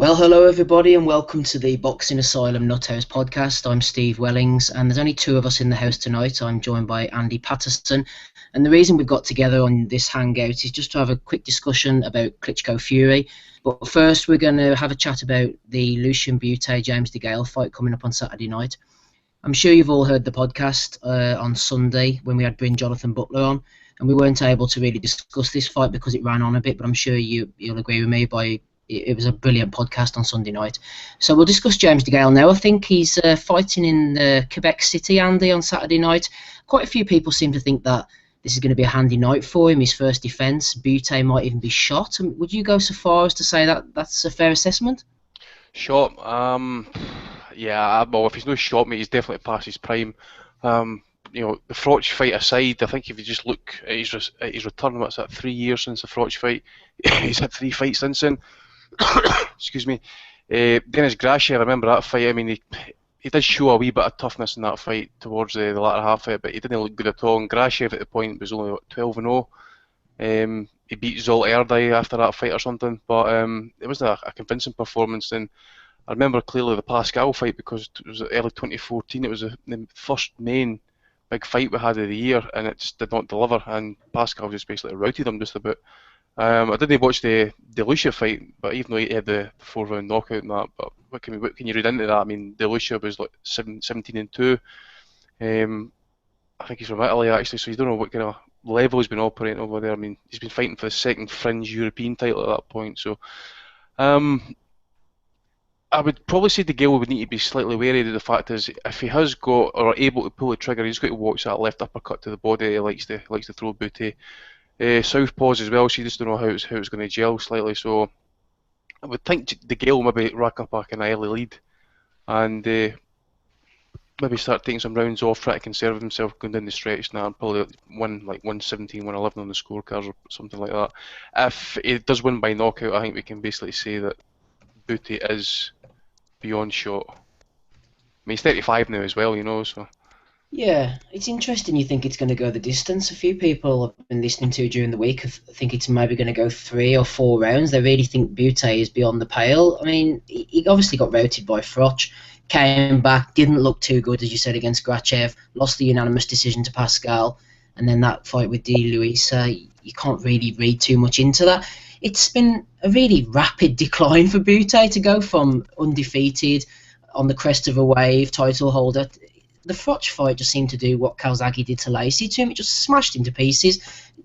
Well, hello everybody, and welcome to the Boxing Asylum Nuthouse podcast. I'm Steve Wellings, and there's only two of us in the house tonight. I'm joined by Andy Patterson, and the reason we've got together on this hangout is just to have a quick discussion about Klitschko Fury. But first, we're going to have a chat about the Lucian Bute James DeGale fight coming up on Saturday night. I'm sure you've all heard the podcast on Sunday when we had Bryn Jonathan Butler on, and we weren't able to really discuss this fight because it ran on a bit, but I'm sure you'll agree with me it was a brilliant podcast on Sunday night. So we'll discuss James DeGale now. I think he's fighting in Quebec City, Andy, on Saturday night. Quite a few people seem to think that this is going to be a handy night for him, his first defence. Bute might even be shot. Would you go so far as to say that that's a fair assessment? Shot? Yeah, well, if he's no shot, mate, he's definitely past his prime. The Froch fight aside, I think if you just look at his return, what's that, 3 years since the Froch fight? He's had 3 fights since then. Excuse me. Denis Gracie, I remember that fight. I mean, he did show a wee bit of toughness in that fight towards the latter half of it, but he didn't look good at all. And Gracie, at the point, was only 12-0. He beat Zol Erdai after that fight or something, but it wasn't a convincing performance. And I remember clearly the Pascal fight because it was early 2014. It was the first main big fight we had of the year, and it just did not deliver. And Pascal just basically routed him just about. I didn't watch the Lucia fight, but even though he had the 4-round knockout and that, but what can you read into that? I mean, the Lucia was like 17-2. I think he's from Italy actually, so you don't know what kind of level he's been operating over there. I mean, he's been fighting for the second fringe European title at that point, so I would probably say DeGale would need to be slightly wary of the fact is if he has got or able to pull the trigger, he's got to watch that left uppercut to the body. He likes to throw Bute. Southpaws as well, so you just don't know how it's going to gel slightly. So I would think DeGale maybe rack up a kind of early lead and maybe start taking some rounds off, try to conserve himself going down the stretch now and probably win like 117, 111 on the scorecards or something like that. If he does win by knockout, I think we can basically say that Bute is beyond shot. I mean, he's 35 now as well, so. Yeah, it's interesting you think it's going to go the distance. A few people I've been listening to during the week think it's maybe going to go 3 or 4 rounds. They really think Bute is beyond the pale. I mean, he obviously got routed by Froch, came back, didn't look too good, as you said, against Grachev, lost the unanimous decision to Pascal, and then that fight with D. Luis, you can't really read too much into that. It's been a really rapid decline for Bute to go from undefeated, on the crest of a wave, title holder. The Froch fight just seemed to do what Calzaghe did to Lacey to him. It just smashed him to pieces.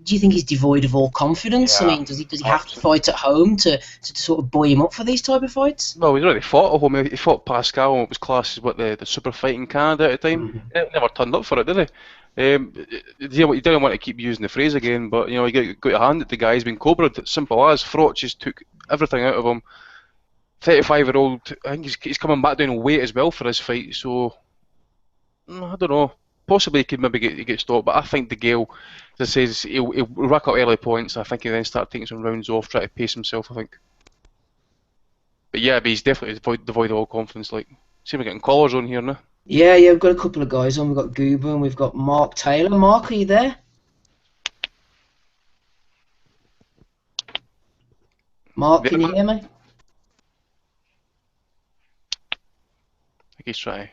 Do you think he's devoid of all confidence? Yeah, I mean, does he have to fight at home to sort of buoy him up for these type of fights? Well, he's already fought at home. He fought Pascal and it was classed as what the super fight in Canada at the time. Mm-hmm. He never turned up for it, did he? You didn't want to keep using the phrase again, but you got your hand at the guy. He's been cobraed. Simple as. Froch just took everything out of him. 35-year-old. I think he's coming back down in weight as well for his fight. So I don't know. Possibly he could maybe get stopped, but I think DeGale, as I says, he'll rack up early points. I think he'll then start taking some rounds off, try to pace himself. I think. But yeah, he's definitely devoid of all confidence. Like, see, we're getting callers on here now. Yeah, we've got a couple of guys on. We've got Goober and we've got Mark Taylor. Mark, are you there? Mark, can you hear me? I think he's trying.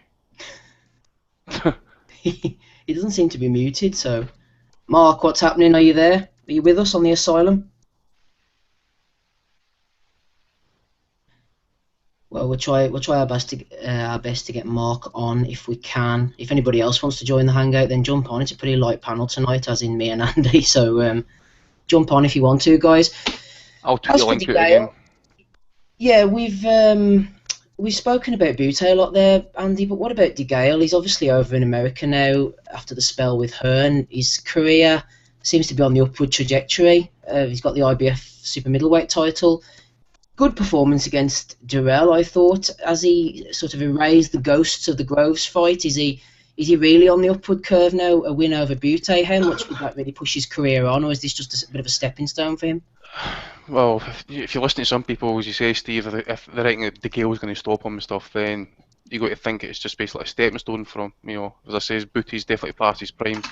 He doesn't seem to be muted, so... Mark, what's happening? Are you there? Are you with us on the asylum? Well, we'll try our best to get Mark on if we can. If anybody else wants to join the hangout, then jump on. It's a pretty light panel tonight, as in me and Andy. So jump on if you want to, guys. I'll tweet the link to it again. Yeah, we've spoken about Bute a lot there, Andy. But what about DeGale? He's obviously over in America now after the spell with Hearn. His career seems to be on the upward trajectory. He's got the IBF super middleweight title. Good performance against Durrell, I thought. Has he sort of erased the ghosts of the Groves fight? Is he really on the upward curve now? A win over Bute, how much would that really push his career on, or is this just a bit of a stepping stone for him? Well, if you listen to some people, as you say, Steve, if they're thinking that DeGale's going to stop him and stuff, then you got to think it's just basically a stepping stone for him. As I say, Bute's definitely past his prime.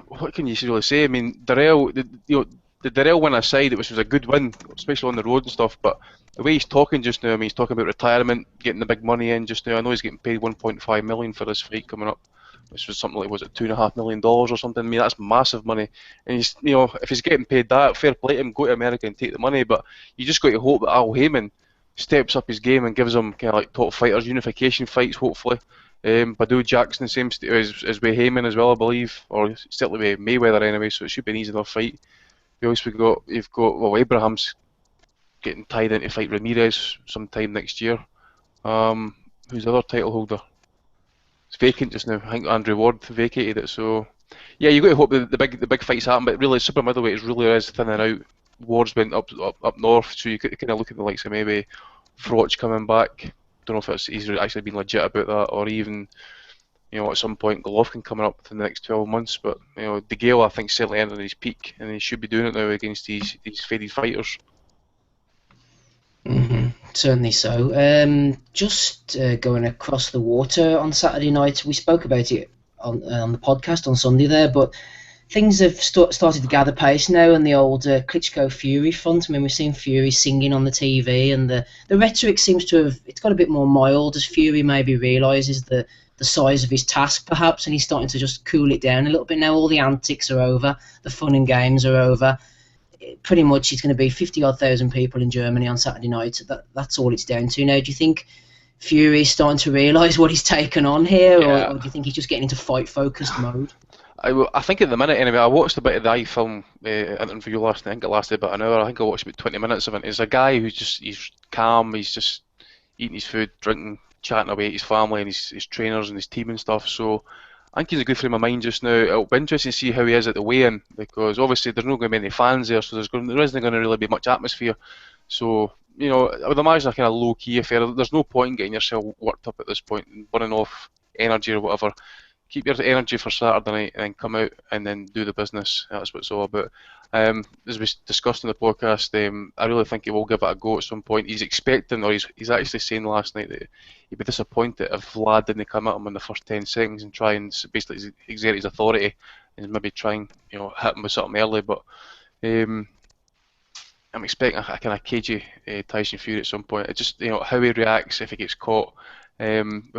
What can you really say? I mean, Durrell, the the DeGale win aside, which was a good win, especially on the road and stuff. But the way he's talking just now, I mean, he's talking about retirement, getting the big money in just now. I know he's getting paid 1.5 million for this fight coming up, which was something like, was it $2.5 million or something? I mean, that's massive money. And he's, if he's getting paid that, fair play to him, go to America and take the money. But you just got to hope that Al Heyman steps up his game and gives him kind of like top fighters, unification fights, hopefully. Badu Jackson, same as with Heyman as well, I believe, or certainly with Mayweather anyway, so it should be an easy enough fight. You've got Abraham's getting tied in to fight Ramirez sometime next year. Who's the other title holder? It's vacant just now. I think Andrew Ward vacated it, so yeah, you got to hope that the big fights happen. But really, super middleweight really is thinning out. Ward's went up north, so you could kind of look at the likes of maybe Froch coming back. Don't know if he's actually been legit about that, or even at some point Golovkin coming up within the next 12 months. But DeGale, I think, certainly ended his peak, and he should be doing it now against these faded fighters. Certainly so. Just going across the water on Saturday night, we spoke about it on the podcast on Sunday there, but things have started to gather pace now on the old Klitschko Fury front. I mean, we've seen Fury singing on the TV, and the rhetoric seems to have got a bit more mild as Fury maybe realises the size of his task, perhaps, and he's starting to just cool it down a little bit now. All the antics are over, the fun and games are over. Pretty much it's going to be 50-odd thousand people in Germany on Saturday night. That's all it's down to now. Do you think Fury's starting to realise what he's taken on here, or do you think he's just getting into fight-focused mode? I think at the minute, anyway, I watched a bit of the iFilm interview last night. I think it lasted about an hour. I think I watched about 20 minutes of it. He's a guy he's calm, he's just eating his food, drinking, chatting away at his family and his trainers and his team and stuff. So I think he's in a good frame of mind just now. It'll be interesting to see how he is at the weigh-in, because obviously there's not going to be any fans there, so there isn't going to really be much atmosphere. So, I would imagine a kind of low-key affair. There's no point in getting yourself worked up at this point and burning off energy or whatever. Keep your energy for Saturday night and then come out and then do the business. That's what it's all about. As we discussed in the podcast, I really think he will give it a go at some point. He's expecting, or he's actually saying last night that he'd be disappointed if Vlad didn't come at him in the first 10 seconds and try and basically exert his authority and maybe try and hit him with something early. But I'm expecting a kind of cagey Tyson Fury at some point. It's just how he reacts if he gets caught. We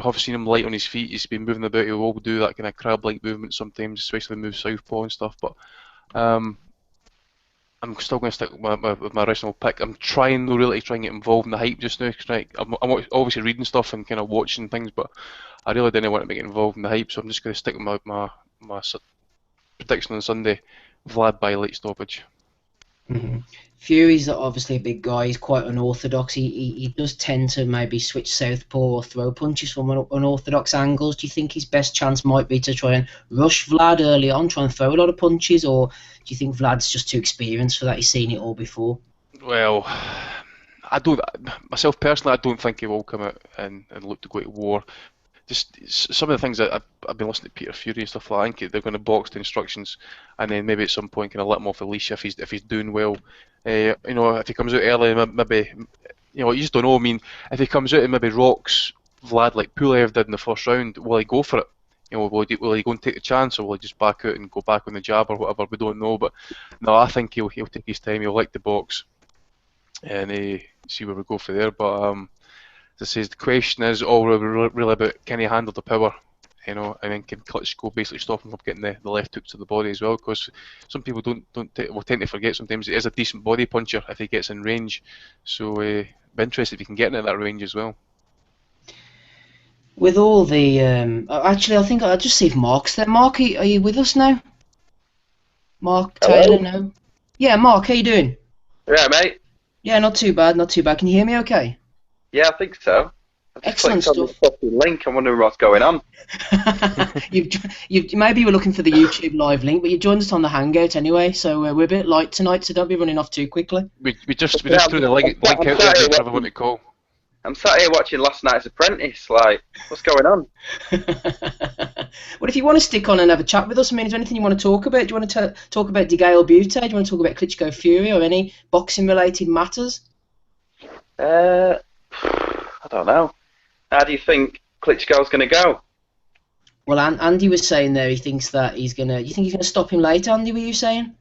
have seen him light on his feet. He's been moving about. He will do that kind of crab-like movement sometimes, especially when he moves southpaw and stuff. But I'm still going to stick with my original pick. I'm trying really to try and get involved in the hype just now. I'm obviously reading stuff and kind of watching things, but I really didn't want to get involved in the hype, so I'm just going to stick with my prediction on Sunday. Vlad by late stoppage. Fury's obviously a big guy. He's quite unorthodox. He does tend to maybe switch southpaw or throw punches from unorthodox angles. Do you think his best chance might be to try and rush Vlad early on, try and throw a lot of punches, or do you think Vlad's just too experienced for that? He's seen it all before. Well, myself personally, I don't think he will come out and look to go to war. Just some of the things that I've been listening to Peter Fury and stuff like that, I think they're going to box the instructions and then maybe at some point kind of let him off the leash if he's doing well. If he comes out early, maybe you just don't know. I mean, if he comes out and maybe rocks Vlad like Pulev did in the first round, will he go for it? Will he go and take the chance, or will he just back out and go back on the jab or whatever? We don't know, but no, I think he'll take his time. He'll like the box and see where we go from there. But as I say, the question is all really about can he handle the power, and then can Klitschko basically stop him from getting the left hooks to the body as well? Because some people tend to forget sometimes he is a decent body puncher if he gets in range. So be interested if he can get into that range as well. With all the actually, I think I'll just see if Mark's there. Mark, are you with us now? Mark Taylor, no? Yeah, Mark, how you doing? Yeah, mate. Yeah, not too bad, not too bad. Can you hear me okay? Yeah, I think so. Excellent stuff. Link. I'm wondering what's going on. you've maybe you were looking for the YouTube live link, but you joined us on the Hangout anyway. So we're a bit light tonight, so don't be running off too quickly. We just threw the link out there for everyone to call. I'm sat here watching last night's Apprentice. Like, what's going on? Well, if you want to stick on and have a chat with us, I mean, is there anything you want to talk about? Do you want to talk about DeGale Bute? Do you want to talk about Klitschko Fury or any boxing-related matters? I don't know. How do you think Klitschko's going to go? Well, Andy was saying there he thinks that he's going to... You think he's going to stop him later, Andy, were you saying?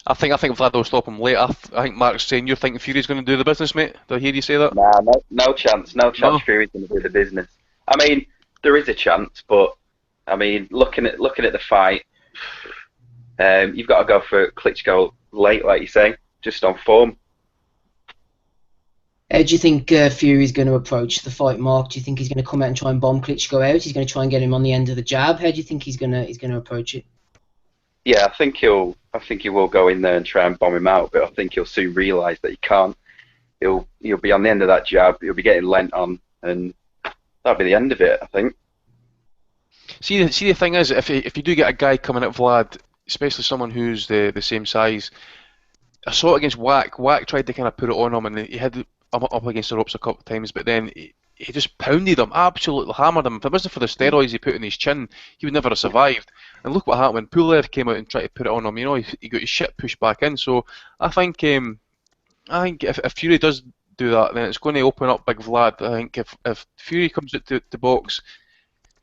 I think Vlad will stop him late. I think Mark's saying you're thinking Fury's going to do the business, mate. Did I hear you say that? Nah, no chance. No chance No. Fury's going to do the business. I mean, there is a chance, but I mean, looking at the fight, you've got to go for Klitschko late, like you say, just on form. How do you think Fury's going to approach the fight, Mark? Do you think he's going to come out and try and bomb Klitschko out? He's going to try and get him on the end of the jab. How do you think he's going to approach it? Yeah, I think he will go in there and try and bomb him out, but I think he'll soon realise that he can't. He'll be on the end of that jab. He'll be getting lent on, and that'll be the end of it, I think. See, the thing is, if you do get a guy coming at Vlad, especially someone who's the same size, I saw it against Whack. Whack tried to kind of put it on him, and he had him up against the ropes a couple of times, but then he just pounded him, absolutely hammered him. If it wasn't for the steroids he put in his chin, he would never have survived. And look what happened when Pulev came out and tried to put it on him. You know, he got his shit pushed back in. So I think if Fury does do that, then it's going to open up Big Vlad. I think if Fury comes out to box,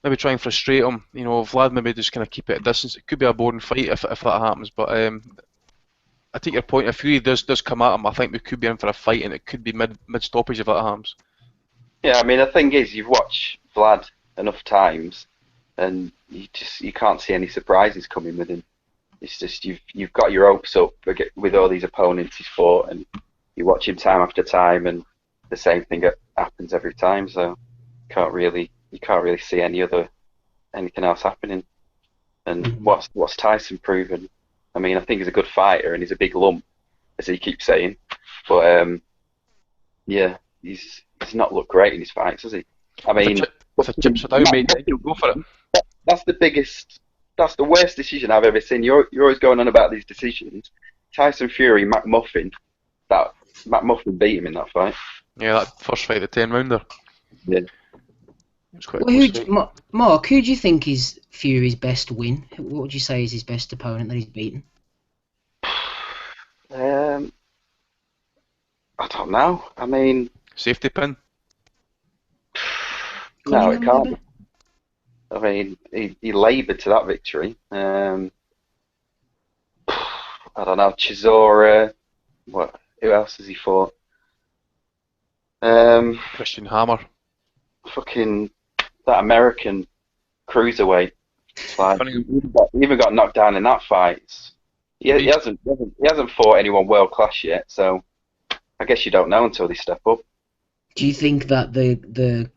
maybe try and frustrate him. You know, Vlad maybe just kind of keep it at distance. It could be a boring fight if that happens, but I take your point. If Fury does come at him, I think we could be in for a fight, and it could be mid stoppage if that happens. Yeah, I mean, the thing is, you've watched Vlad enough times, and you can't see any surprises coming with him. It's just you've got your hopes up with all these opponents he's fought, and you watch him time after time, and the same thing happens every time. So you can't really see anything else happening. And what's Tyson proven? I mean, I think he's a good fighter, and he's a big lump, as he keeps saying. But yeah, he's not looked great in his fights, has he? I mean, if the chips are down, mate, you'll go for it. That's the worst decision I've ever seen. You're always going on about these decisions. Tyson Fury, McMuffin beat him in that fight. Yeah, that first fight, the 10-rounder. Yeah. It was quite a close fight. Mark, who do you think is Fury's best win? What would you say is his best opponent that he's beaten? I don't know. I mean, Safety pin. no, it can't. Maybe? I mean, he laboured to that victory. I don't know, Chisora. Who else has he fought? Christian Hammer. Fucking that American cruiserweight. It's like, Funny. he even got knocked down in that fight. He hasn't fought anyone world class yet, so I guess you don't know until they step up. Do you think that the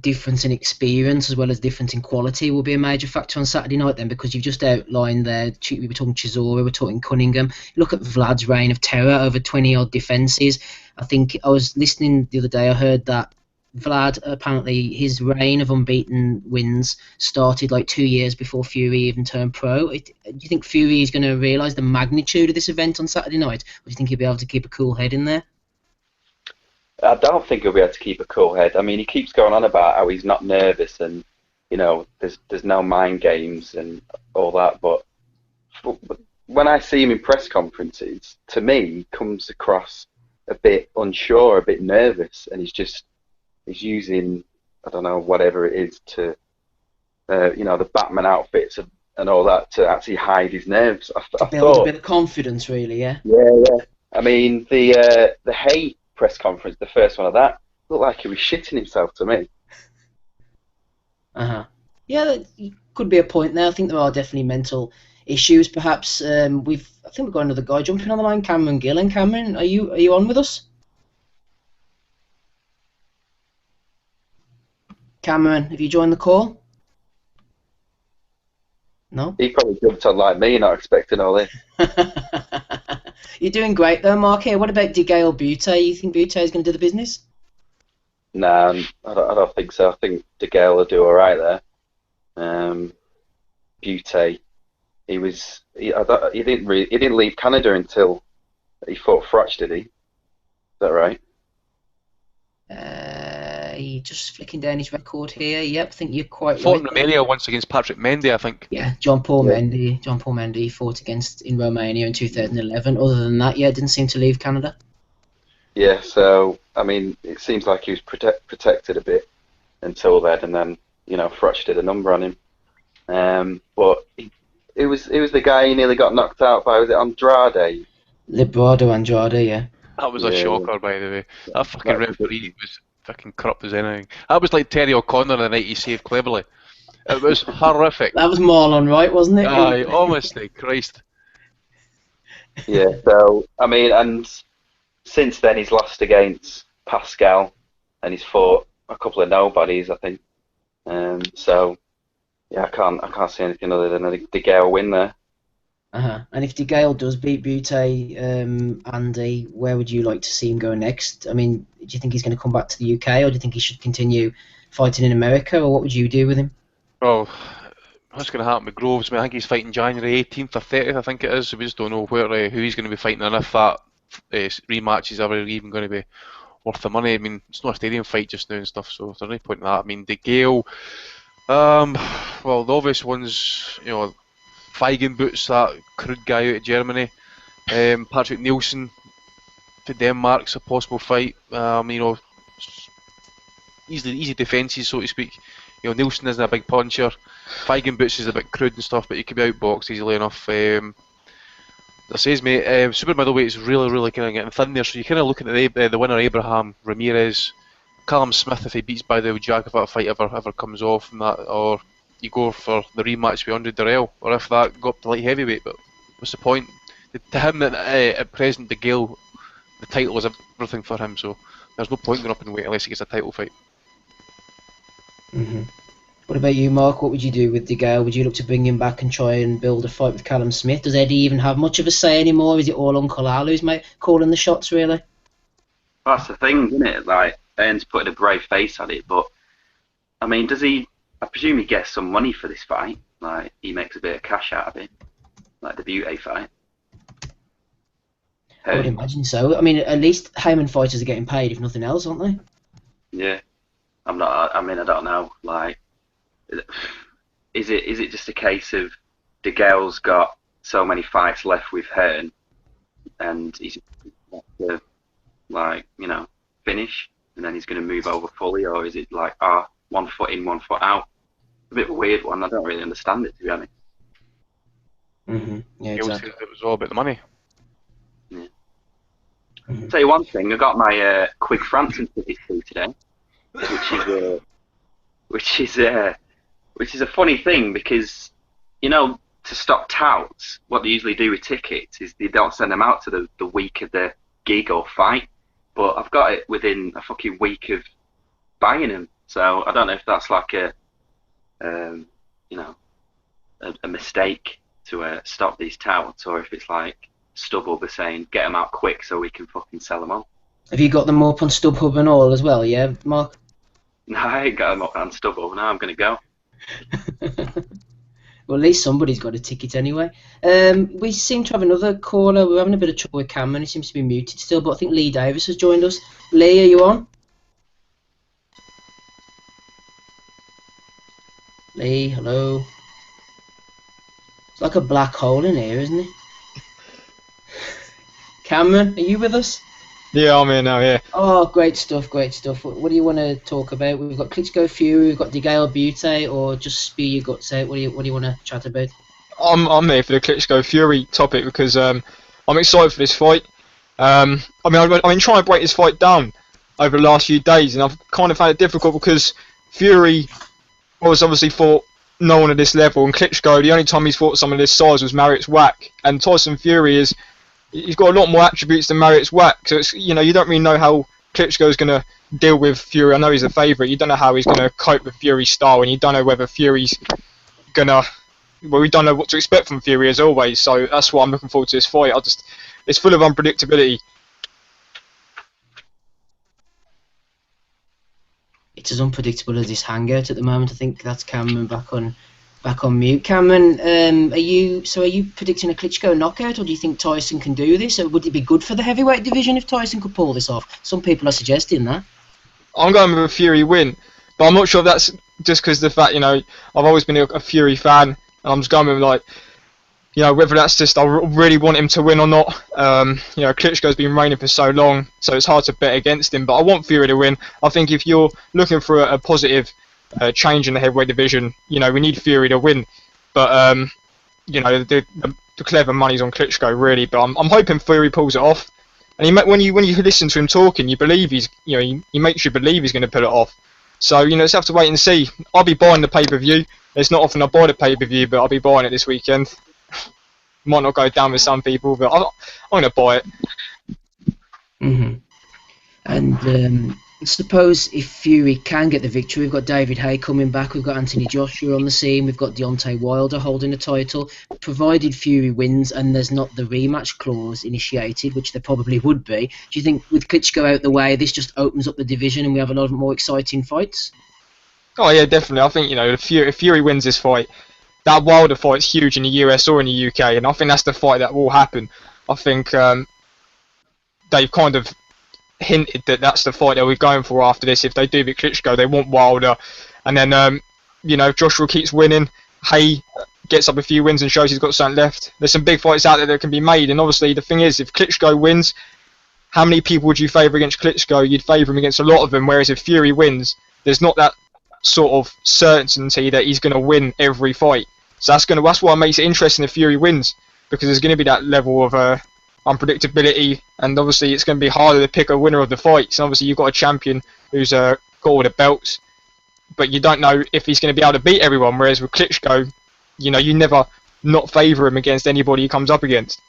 difference in experience as well as difference in quality will be a major factor on Saturday night then? Because you've just outlined there, we were talking Chisora, we're talking Cunningham. Look at Vlad's reign of terror over 20-odd defences. I think I was listening the other day, I heard that Vlad, apparently his reign of unbeaten wins started like 2 years before Fury even turned pro. Do you think Fury is going to realise the magnitude of this event on Saturday night? Or do you think he'll be able to keep a cool head in there? I don't think he'll be able to keep a cool head. I mean, he keeps going on about how he's not nervous and, you know, there's no mind games and all that. But when I see him in press conferences, to me, he comes across a bit unsure, a bit nervous, and he's using, I don't know, whatever it is to, you know, the Batman outfits and all that to actually hide his nerves. I Build thought, a bit of confidence, really, yeah? Yeah. I mean, the Hay press conference, the first one of that, looked like he was shitting himself to me. Yeah, that could be a point there. I think there are definitely mental issues, perhaps. I think we've got another guy jumping on the line, Cameron Gillen. Cameron, are you on with us? Cameron, have you joined the call? No? He probably jumped on like me, not expecting all this. You're doing great though, Mark. Here, what about DeGale Bute? You think Bute is going to do the business? Nah, I don't think so. I think DeGale will do all right there. Bute, he didn't leave Canada until he fought Frotch, did he? Is that right? He just flicking down his record here. Yep, I think you're quite Fought right. in Romania once against Patrick Mendy, I think. Yeah, John Paul Mendy fought against in Romania in 2011. Other than that, yeah, didn't seem to leave Canada. Yeah, so I mean, it seems like he was protected a bit until then, and then, you know, Frotch did a number on him. But it was the guy who nearly got knocked out by, was it Andrade? Librado Andrade, yeah. That was a Yeah. shocker, by the way. That fucking That's referee was fucking corrupt as anything. That was like Terry O'Connor the night he saved Cleverly. It was horrific. That was Marlon Wright, wasn't it? Aye, honestly, Christ. Yeah, so, I mean, and since then he's lost against Pascal, and he's fought a couple of nobodies, I think. So, yeah, I can't see anything other than a DeGale win there. And if DeGale does beat Bute, Andy, where would you like to see him go next? I mean, do you think he's going to come back to the UK, or do you think he should continue fighting in America, or what would you do with him? Well, what's going to happen with Groves? I mean, I think he's fighting January 18th or 30th, I think it is. So we just don't know who he's going to be fighting, and if that rematch is ever even going to be worth the money. I mean, it's not a stadium fight just now and stuff, so there's no point in that. I mean, DeGale, well, the obvious ones, you know, Feigen Boots, that crude guy out of Germany. Patrick Nielsen to Denmark's a possible fight. You know, easy defences, so to speak. You know, Nielsen isn't a big puncher. Feigen Boots is a bit crude and stuff, but he could be outboxed easily enough. That says, mate, super middleweight is really kind of getting thin there. So you're kind of looking at the winner, Abraham Ramirez, Callum Smith if he beats by the Jack, if that fight ever comes off, and that, or you go for the rematch with Andre Darrell, or if that got up to light heavyweight. But what's the point? To him, at present, DeGale, the title is everything for him. So there's no point going up in weight unless he gets a title fight. What about you, Mark? What would you do with DeGale? Would you look to bring him back and try and build a fight with Callum Smith? Does Eddie even have much of a say anymore? Is it all Uncle Al who's calling the shots, really? That's the thing, isn't it? Like, Aaron's putting a brave face on it, but I mean, does he? I presume he gets some money for this fight. Like, he makes a bit of cash out of it, like the Bute fight. I would imagine so. I mean, at least Heyman fighters are getting paid, if nothing else, aren't they? Yeah, I'm not. I mean, I don't know. Like, is it just a case of DeGale's got so many fights left with Hearn, and he's got to, like, you know, finish, and then he's going to move over fully, or is it like, 1 foot in, 1 foot out? A bit of a weird one. I don't really understand it, to be honest. Yeah, exactly. It was all about the money. Yeah. I'll tell you one thing. I got my Quick Frampton tickets through today, which is a funny thing, because, you know, to stop touts, what they usually do with tickets is they don't send them out to the week of the gig or fight. But I've got it within a fucking week of buying them, so I don't know if that's like a mistake to stop these touts, or if it's like StubHub are saying get them out quick so we can fucking sell them all. Have you got them up on StubHub and all as well, yeah, Mark? No, I ain't got them up on StubHub. Now I'm going to go. Well, at least somebody's got a ticket anyway. We seem to have another caller. We're having a bit of trouble with Cameron. He seems to be muted still, but I think Lee Davis has joined us. Lee, are you on? Lee, hello. It's like a black hole in here, isn't it? Cameron, are you with us? Yeah, I'm here now, yeah. Oh, great stuff, great stuff. What do you want to talk about? We've got Klitschko Fury, we've got DeGale Bute, or just spew your guts out? What do you want to chat about? I'm here for the Klitschko Fury topic because I'm excited for this fight. I've been trying to break this fight down over the last few days, and I've kind of had it difficult because Fury was obviously fought no one at this level, and Klitschko, the only time he's fought someone of this size was Mariusz Wach, and Tyson Fury he's got a lot more attributes than Mariusz Wach, so it's, you know, you don't really know how Klitschko's going to deal with Fury. I know he's a favourite. You don't know how he's going to cope with Fury's style, and you don't know whether Fury's going to... Well, we don't know what to expect from Fury as always, so that's why I'm looking forward to this fight. It's full of unpredictability. It's as unpredictable as this hangout at the moment. I think that's Cameron back on mute. Cameron, are you predicting a Klitschko knockout, or do you think Tyson can do this? Or would it be good for the heavyweight division if Tyson could pull this off? Some people are suggesting that. I'm going with a Fury win, but I'm not sure if that's just because of the fact, you know, I've always been a Fury fan, and I'm just going with, like, you know, whether that's just I really want him to win or not. You know, Klitschko's been reigning for so long, so it's hard to bet against him. But I want Fury to win. I think if you're looking for a positive change in the heavyweight division, you know, we need Fury to win. But you know, the clever money's on Klitschko really, but I'm hoping Fury pulls it off. And when you listen to him talking, you believe he makes you believe he's going to pull it off. So let's have to wait and see. I'll be buying the pay-per-view. It's not often I buy the pay-per-view, but I'll be buying it this weekend. Might not go down with some people, but I'm going to buy it. And suppose if Fury can get the victory, we've got David Haye coming back, we've got Anthony Joshua on the scene, we've got Deontay Wilder holding the title. Provided Fury wins and there's not the rematch clause initiated, which there probably would be, do you think with Klitschko out the way, this just opens up the division and we have a lot more exciting fights? Oh yeah, definitely. I think if Fury wins this fight, that Wilder fight's huge in the US or in the UK, and I think that's the fight that will happen. I think they've kind of hinted that that's the fight they'll be going for after this. If they do beat Klitschko, they want Wilder, and then if Joshua keeps winning, Haye gets up a few wins and shows he's got something left. There's some big fights out there that can be made, and obviously the thing is, if Klitschko wins, how many people would you favour against Klitschko? You'd favour him against a lot of them, whereas if Fury wins, there's not that sort of certainty that he's going to win every fight. So that's what makes it interesting if Fury wins, because there's going to be that level of unpredictability, and obviously it's going to be harder to pick a winner of the fights. And obviously you've got a champion who's got all the belts, but you don't know if he's going to be able to beat everyone. Whereas with Klitschko, you never not favour him against anybody he comes up against.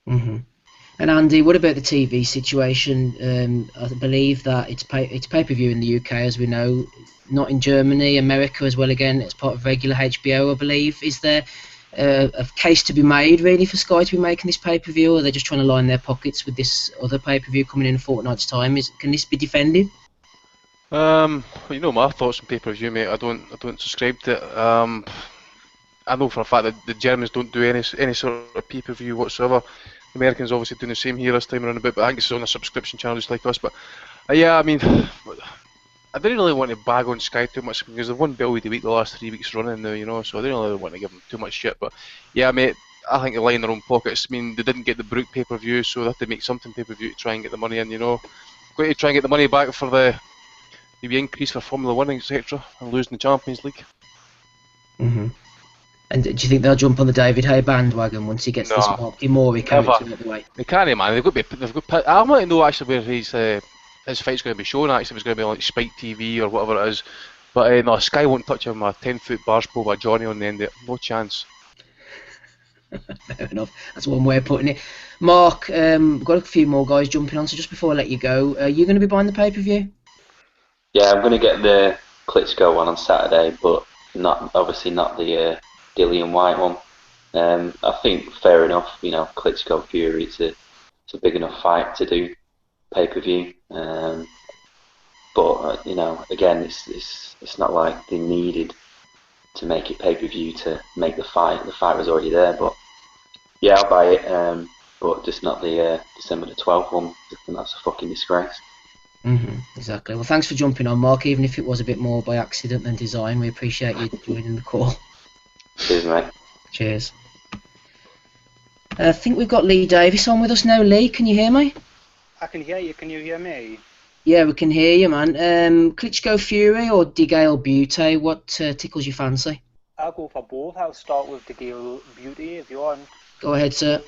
And Andy, what about the TV situation? I believe that it's pay-per-view in the UK, as we know, not in Germany, America as well. Again, it's part of regular HBO, I believe. Is there a case to be made really for Sky to be making this pay-per-view, or are they just trying to line their pockets with this other pay-per-view coming in a fortnight's time? Can this be defended? Well, my thoughts on pay-per-view, mate. I don't subscribe to it. I know for a fact that the Germans don't do any sort of pay-per-view whatsoever. The Americans obviously doing the same here this time around about, but I think it's on a subscription channel just like us. But yeah, I mean, I didn't really want to bag on Sky too much because they've won Billy the Week the last 3 weeks running now, so I didn't really want to give them too much shit. But yeah, mate, I think they lie in their own pockets. I mean, they didn't get the Brook pay-per-view, so they have to make something pay-per-view to try and get the money in, Got to try and get the money back for the increase for Formula 1, etc., and losing the Champions League. And do you think they'll jump on the David Haye bandwagon once he gets this Marky Mori character out of the way? They can't, man. They've got. I want to know actually where his fight's going to be shown. Actually, if it's going to be on like Spike TV or whatever it is. But no, Sky won't touch him. A 10-foot barge pole by Johnny on the end of it. No chance. Fair enough. That's one way of putting it. Mark, we've got a few more guys jumping on. So just before I let you go, are you going to be buying the pay-per-view? Yeah, I'm going to get the Klitschko one on Saturday, but obviously not the Dillian White one. I think fair enough. Klitschko Fury. It's a big enough fight to do pay-per-view. But again, it's not like they needed to make it pay-per-view to make the fight. The fight was already there. But yeah, I'll buy it. But just not the December the 12th one. I think that's a fucking disgrace. Exactly. Well, thanks for jumping on, Mark. Even if it was a bit more by accident than design, we appreciate you joining the call. Cheers, mate. Cheers. I think we've got Lee Davis on with us now. Lee, can you hear me? I can hear you. Can you hear me? Yeah, we can hear you, man. Klitschko Fury or DeGale Bute? What tickles your fancy? I'll go for both. I'll start with DeGale Bute if you want. Go ahead, sir.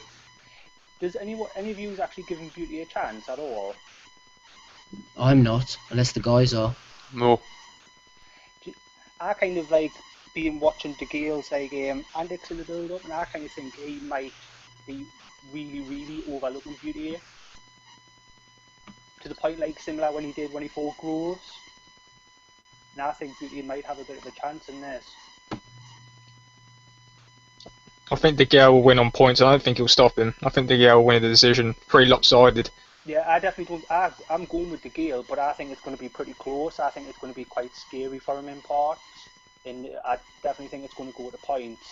Does any of you actually giving Bute a chance at all? I'm not, unless the guys are. No. I kind of like being watching DeGale's antics in the build-up, and I kind of think he might be really, really overlooking Bute to the point similar when he fought Groves. And I think Bute might have a bit of a chance in this. I think DeGale will win on points. I don't think he'll stop him. I think DeGale will win the decision. Pretty lopsided. Yeah, I definitely don't. I'm going with DeGale, but I think it's going to be pretty close. I think it's going to be quite scary for him in parts, and I definitely think it's going to go to points,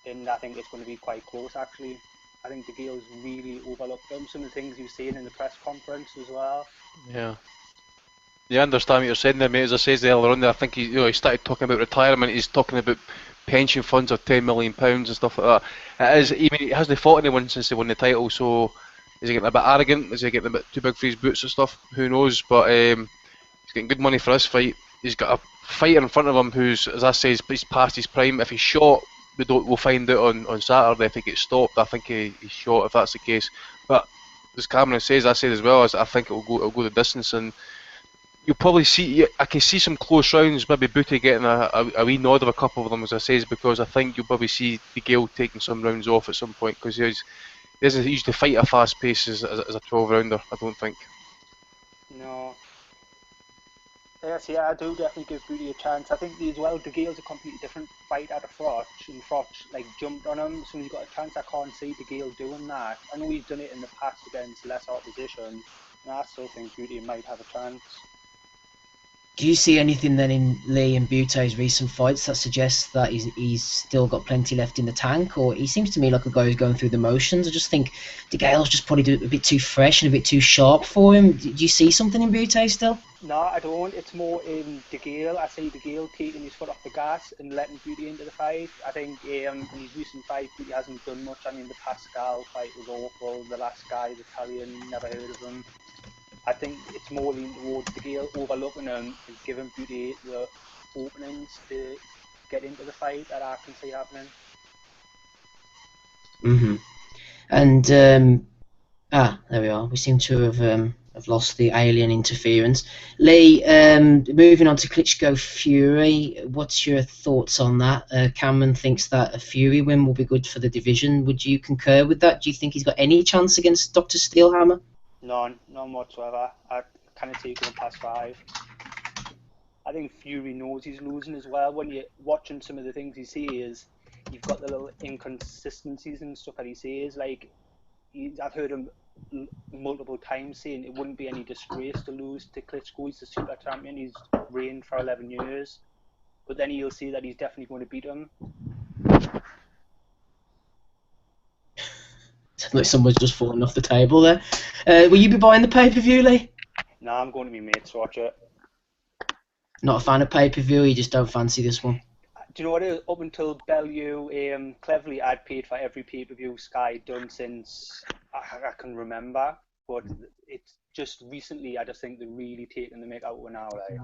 and I think it's going to be quite close actually. I think DeGale's really overlooked him. Some of the things he was saying in the press conference as well. Yeah. Yeah, I understand what you're saying there, mate. As I said earlier on there, I think he started talking about retirement. He's talking about pension funds of £10 million and stuff like that. He hasn't fought anyone since he won the title, so is he getting a bit arrogant? Is he getting a bit too big for his boots and stuff? Who knows? But he's getting good money for this fight. He's got a fighter in front of him who's, as I say, he's past his prime. If he's shot we'll find out on Saturday if he gets stopped. I think he's shot if that's the case. But as Cameron says, I said as well, I think it'll go the distance, and you'll probably see. I can see some close rounds. Maybe Bute getting a wee nod of a couple of them, as I says, because I think you'll probably see DeGale taking some rounds off at some point, because he doesn't usually fight at a fast pace as a 12 rounder. I don't think. No. Yes, yeah, I do definitely give Bute a chance. I think as well, DeGale's a completely different fight out of Froch, and Froch like jumped on him as soon as he got a chance. I can't see DeGale doing that. I know he's done it in the past against less opposition, and I still think Bute might have a chance. Do you see anything then in Lee and Bute's recent fights that suggests that he's still got plenty left in the tank? Or he seems to me like a guy who's going through the motions. I just think DeGale's just probably a bit too fresh and a bit too sharp for him. Do you see something in Bute still? No, I don't. It's more in DeGale. I see DeGale taking his foot off the gas and letting Bute into the fight. I think in his recent fight, Bute hasn't done much. I mean, the Pascal fight was awful. The last guy, the Italian, never heard of him. I think it's more leaning towards DeGale overlooking him and giving Bute the openings to get into the fight that I can see happening. And there we are. We seem to have lost the alien interference. Lee, moving on to Klitschko Fury. What's your thoughts on that? Cameron thinks that a Fury win will be good for the division. Would you concur with that? Do you think he's got any chance against Dr. Steelhammer? None whatsoever. I can't see it going past 5. I think Fury knows he's losing as well. When you're watching some of the things he says, you've got the little inconsistencies and stuff that he says. Like, I've heard him multiple times saying it wouldn't be any disgrace to lose to Klitschko. He's the super champion. He's reigned for 11 years. But then he'll see that he's definitely going to beat him. Sounds like someone's just fallen off the table there. Will you be buying the pay-per-view, Lee? No, I'm going to be mates to watch it. Not a fan of pay-per-view, you just don't fancy this one? Do you know what it is? Up until Bellew, cleverly, I'd paid for every pay-per-view Sky done since I can remember. But it's just recently, I just think they're really taking the mick out of it now. Like.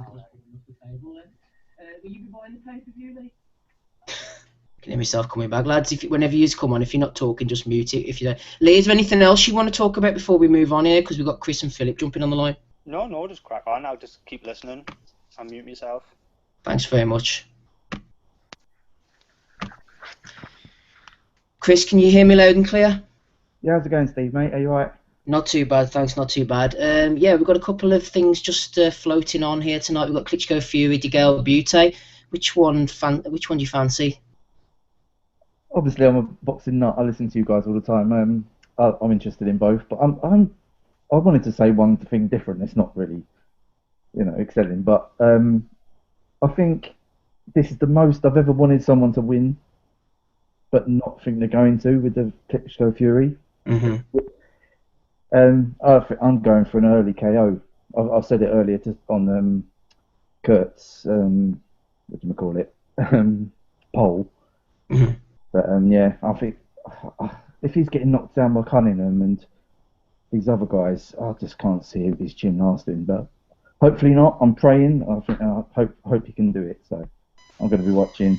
Will you be buying the pay-per-view, Lee? I can hear myself coming back, lads. Whenever you come on, if you're not talking, just mute it. If you don't. Lee, is there anything else you want to talk about before we move on here? Because we've got Chris and Philip jumping on the line. No, just crack on. I'll just keep listening. I'll mute myself. Thanks very much. Chris, can you hear me loud and clear? Yeah, how's it going, Steve, mate? Are you alright? Not too bad, thanks, not too bad. Yeah, we've got a couple of things just floating on here tonight. We've got Klitschko Fury, DeGale, Bute. Which one do you fancy? Obviously, I'm a boxing nut. I listen to you guys all the time. I'm interested in both, but I wanted to say one thing different. It's not really, excelling, but I think this is the most I've ever wanted someone to win, but not think they're going to with the Klitschko Fury. I'm going for an early KO. I've said it earlier on Kurt's what do you call it poll. But yeah, I think if he's getting knocked down by Cunningham and these other guys, I just can't see his chin lasting. But hopefully not. I'm praying. I hope he can do it. So I'm going to be watching.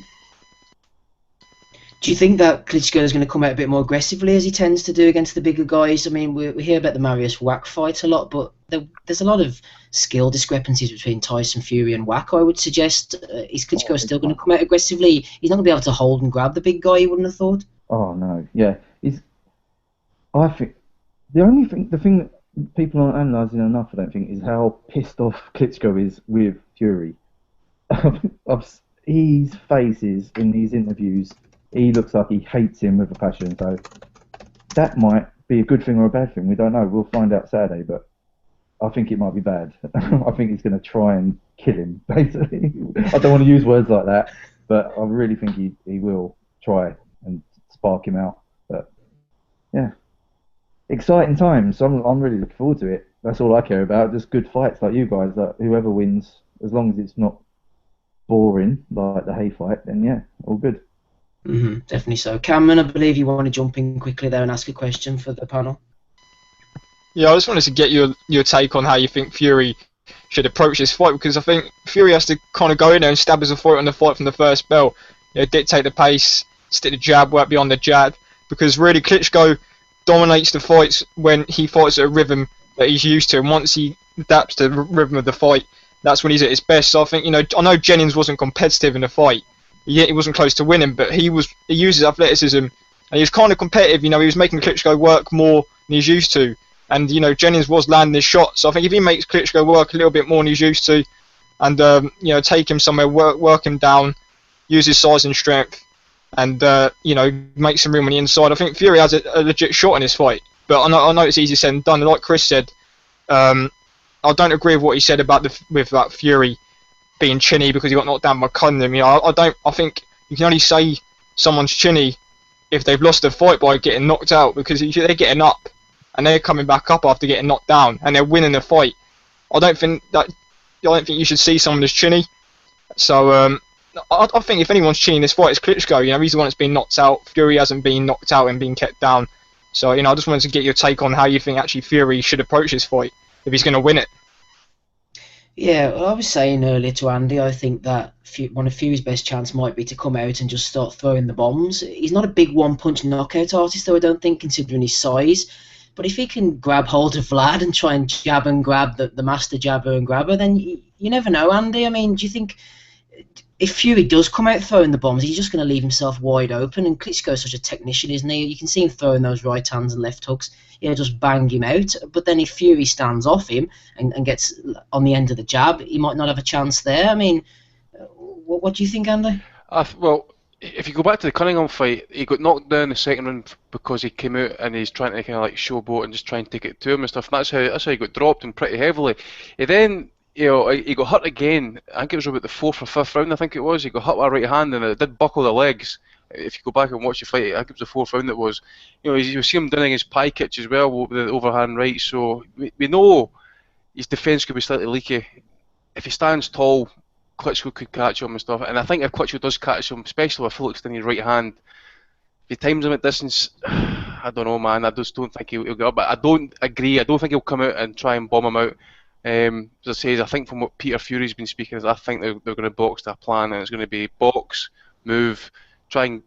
Do you think that Klitschko is going to come out a bit more aggressively as he tends to do against the bigger guys? I mean, we hear about the Marius Wack fight a lot, but there's a lot of skill discrepancies between Tyson Fury and Wack. I would suggest is Klitschko still going to come out aggressively? He's not going to be able to hold and grab the big guy. You wouldn't have thought. Oh no, yeah. I think the thing that people aren't analysing enough, I don't think, is how pissed off Klitschko is with Fury. His faces in these interviews. He looks like he hates him with a passion, so that might be a good thing or a bad thing. We don't know. We'll find out Saturday, but I think it might be bad. I think he's going to try and kill him, basically. I don't want to use words like that, but I really think he will try and spark him out. But yeah, exciting times. I'm really looking forward to it. That's all I care about. Just good fights like you guys. That whoever wins, as long as it's not boring like the Hay fight, then yeah, all good. Definitely so. Cameron, I believe you want to jump in quickly there and ask a question for the panel. Yeah, I just wanted to get your take on how you think Fury should approach this fight, because I think Fury has to kind of go in there and stab his foot on the fight from the first bell. Dictate the pace, stick the jab, work beyond the jab, because really Klitschko dominates the fights when he fights at a rhythm that he's used to, and once he adapts to the rhythm of the fight, that's when he's at his best. So I think, I know Jennings wasn't competitive in the fight, he wasn't close to winning, but he uses athleticism, and he was kind of competitive. He was making Klitschko work more than he's used to, and Jennings was landing his shots. So I think if he makes Klitschko work a little bit more than he's used to, and take him somewhere, work him down, use his size and strength, and make some room on the inside, I think Fury has a legit shot in this fight. But I know it's easier said than done. Like Chris said, I don't agree with what he said about Fury being chinny because he got knocked down by Cunningham. I think you can only say someone's chinny if they've lost the fight by getting knocked out, because they're getting up and they're coming back up after getting knocked down and they're winning the fight. I don't think you should see someone as chinny. So I think if anyone's chinny in this fight, it's Klitschko. He's the one that's been knocked out. Fury hasn't been knocked out and been kept down. So I just wanted to get your take on how you think actually Fury should approach this fight if he's going to win it. Yeah, well, I was saying earlier to Andy, I think that one of Fury's best chance might be to come out and just start throwing the bombs. He's not a big one-punch knockout artist, though, I don't think, considering his size. But if he can grab hold of Vlad and try and jab and grab the master jabber and grabber, then you never know, Andy. I mean, do you think if Fury does come out throwing the bombs, he's just going to leave himself wide open? And Klitschko's such a technician, isn't he? You can see him throwing those right hands and left hooks. Just bang him out. But then if Fury stands off him and gets on the end of the jab, he might not have a chance there. I mean, what do you think, Andy? Well, if you go back to the Cunningham fight, he got knocked down in the second round because he came out and he's trying to kind of like showboat and just try and take it to him and stuff. And that's how he got dropped, and pretty heavily. He then, he got hurt again. I think it was about the 4th or 5th round. I think it was. He got hurt with a right hand and it did buckle the legs. If you go back and watch the fight, I think it was the 4th round. It was. You see him doing his pie kicks as well with the overhand right. So we know his defence could be slightly leaky. If he stands tall, Klitschko could catch him and stuff. And I think if Klitschko does catch him, especially with a full extended right hand, if he times him at distance, I don't know, man. I just don't think he'll get up. But I don't agree. I don't think he'll come out and try and bomb him out. As I say, I think from what Peter Fury's been speaking, I think they're going to box their plan, and it's going to be box, move, try and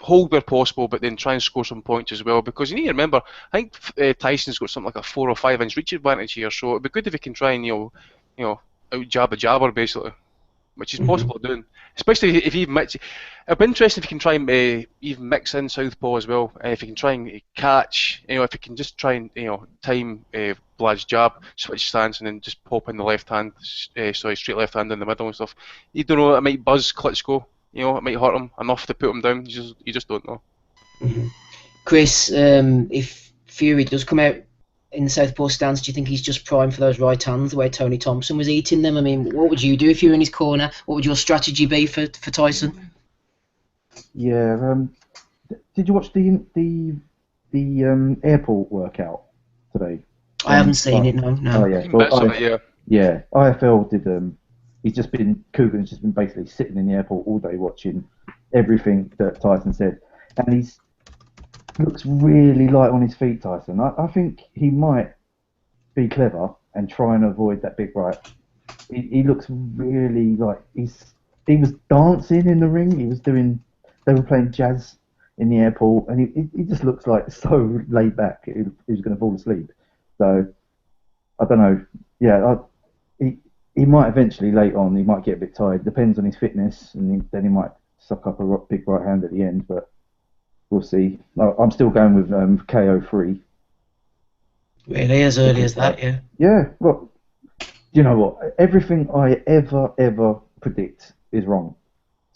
hold where possible, but then try and score some points as well. Because you need to remember, I think Tyson's got something like a 4 or 5 inch reach advantage here, so it'd be good if he can try and out jab a jabber basically, which is possible doing. Especially if he mix. It'd be interesting if he can try and even mix in southpaw as well. If he can try and catch, if he can just try and time Vlad's jab, switch stance, and then just pop in the left hand, straight left hand in the middle and stuff. You don't know, it might buzz Klitschko. It might hurt him enough to put him down. You just don't know. Mm-hmm. Chris, if Fury does come out in the southpaw stance, do you think he's just primed for those right hands the way Tony Thompson was eating them? I mean, what would you do if you were in his corner? What would your strategy be for Tyson? Yeah. Did you watch the airport workout today? I haven't seen it. No. Oh yeah. Well, yeah. IFL did. Coogan's just been basically sitting in the airport all day watching everything that Tyson said, and he looks really light on his feet, Tyson. I think he might be clever and try and avoid that big right. He looks really like he was dancing in the ring. They were playing jazz in the airport, and he just looks like so laid back. He was going to fall asleep. So I don't know. Yeah, he might eventually later on. He might get a bit tired. Depends on his fitness, and then he might suck up a big right hand at the end. But we'll see. I'm still going with KO3. Really, as early as that, yeah. Yeah. Well, you know what? Everything I ever predict is wrong.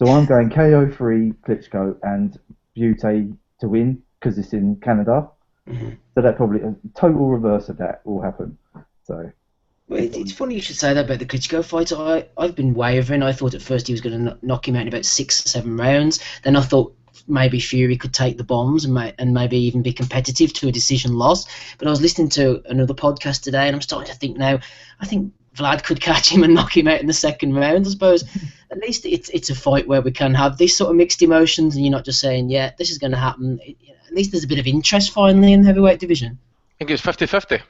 So I'm going KO3, Klitschko, and Bute to win because it's in Canada. Mm-hmm. So that probably a total reverse of that will happen. So. Well, it's funny you should say that about the Klitschko fight. I've been wavering. I thought at first he was going to knock him out in about 6 or 7 rounds. Then I thought maybe Fury could take the bombs and maybe even be competitive to a decision loss. But I was listening to another podcast today, and I'm starting to think now, I think Vlad could catch him and knock him out in the second round. I suppose at least it's a fight where we can have these sort of mixed emotions, and you're not just saying, yeah, this is going to happen. At least there's a bit of interest finally in the heavyweight division. I think it's 50-50.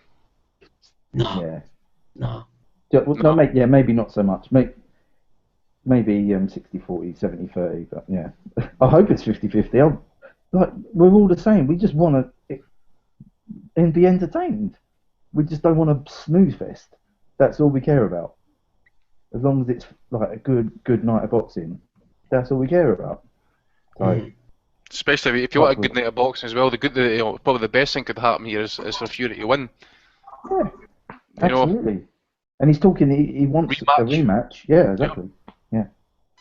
No. Yeah. No. Maybe not so much. maybe 60-40, 70-30, but yeah. I hope it's 50-50. Like, we're all the same. We just want to be entertained. We just don't want a snooze fest. That's all we care about. As long as it's like a good night of boxing, that's all we care about. So, especially if you want a good night of boxing as well. Probably the best thing could happen here is for Fury to win. Yeah, absolutely. And he's talking. He wants a rematch. Yeah, exactly. Yeah.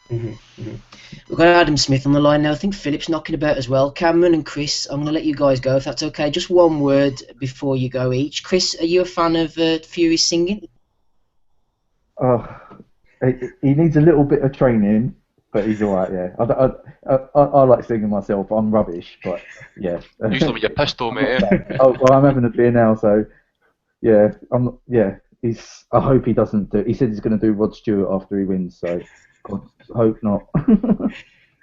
We've got Adam Smith on the line now. I think Philip's knocking about as well. Cameron and Chris, I'm going to let you guys go if that's okay. Just one word before you go each. Chris, are you a fan of Fury singing? He needs a little bit of training, but he's all right. Yeah, I like singing myself. I'm rubbish, but yeah. Usually with your pistol, mate. Well, I'm having a beer now, so yeah. I hope he doesn't do. He said he's going to do Rod Stewart after he wins, so I hope not.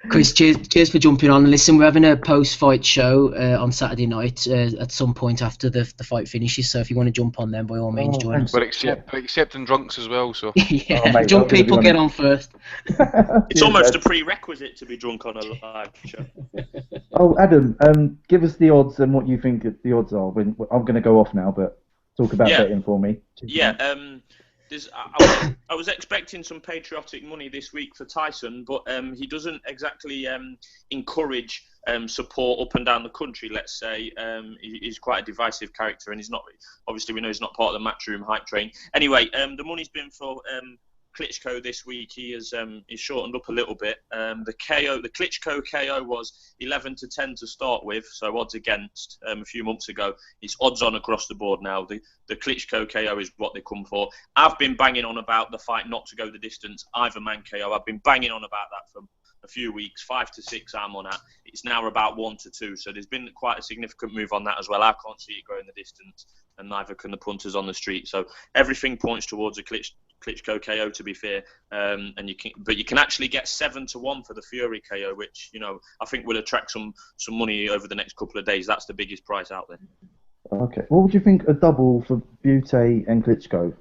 Chris, cheers for jumping on. Listen, we're having a post-fight show on Saturday night at some point after the fight finishes. So if you want to jump on, then by all means join us. We're accepting drunks as well. So yeah, mate, drunk people get on first. It's almost a prerequisite to be drunk on a live show. Oh, Adam, give us the odds and what you think the odds are. When I'm going to go off now, but talk about betting for me. Yeah. I was expecting some patriotic money this week for Tyson, but he doesn't exactly encourage support up and down the country, let's say. He's quite a divisive character, and he's not. Obviously, we know he's not part of the Matchroom hype train. Anyway, the money's been for Klitschko this week. He has he's shortened up a little bit. The Klitschko KO was 11-10 to start with, so odds against a few months ago. It's odds on across the board now. The Klitschko KO is what they come for. I've been banging on about the fight not to go the distance, either man KO. I've been banging on about that for a few weeks. 5 to 6 I'm on at. It's now about 1 to 2, so there's been quite a significant move on that as well. I can't see it going the distance, and neither can the punters on the street. So everything points towards a Klitschko KO, to be fair, but you can actually get 7 to 1 for the Fury KO, which I think will attract some money over the next couple of days. That's the biggest price out there. Okay, what would you think a double for Bute and Klitschko?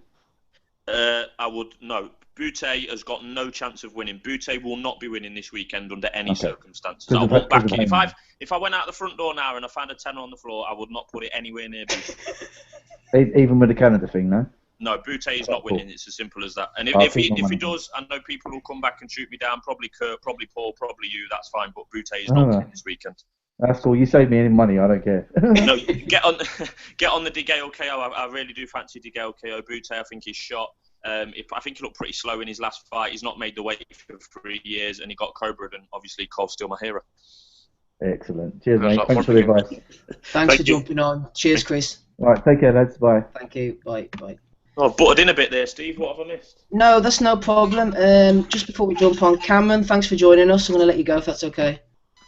I would no. Bute has got no chance of winning. Bute will not be winning this weekend under any circumstances. I won't back it. If I went out the front door now and I found a tenner on the floor, I would not put it anywhere near Bute. Even with the Canada thing, no? No, Bute is not winning. It's as simple as that. And if he does, I know people will come back and shoot me down. Probably Kurt, probably Paul, probably you. That's fine. But Bute is not winning this weekend. That's cool. You saved me any money. I don't care. No, get on the DeGale KO. I really do fancy DeGale KO. Bute, I think he's shot. I think he looked pretty slow in his last fight. He's not made the weight for 3 years, and he got cobra'd, and obviously Cole's still my hero. Excellent. Cheers, mate. Thanks for the advice. Thanks for jumping on. Cheers, Chris. All right, take care, lads. Bye. Thank you. Bye. Oh, I've butted in a bit there, Steve. What have I missed? No, that's no problem. Just before we jump on, Cameron, thanks for joining us. I'm going to let you go if that's okay.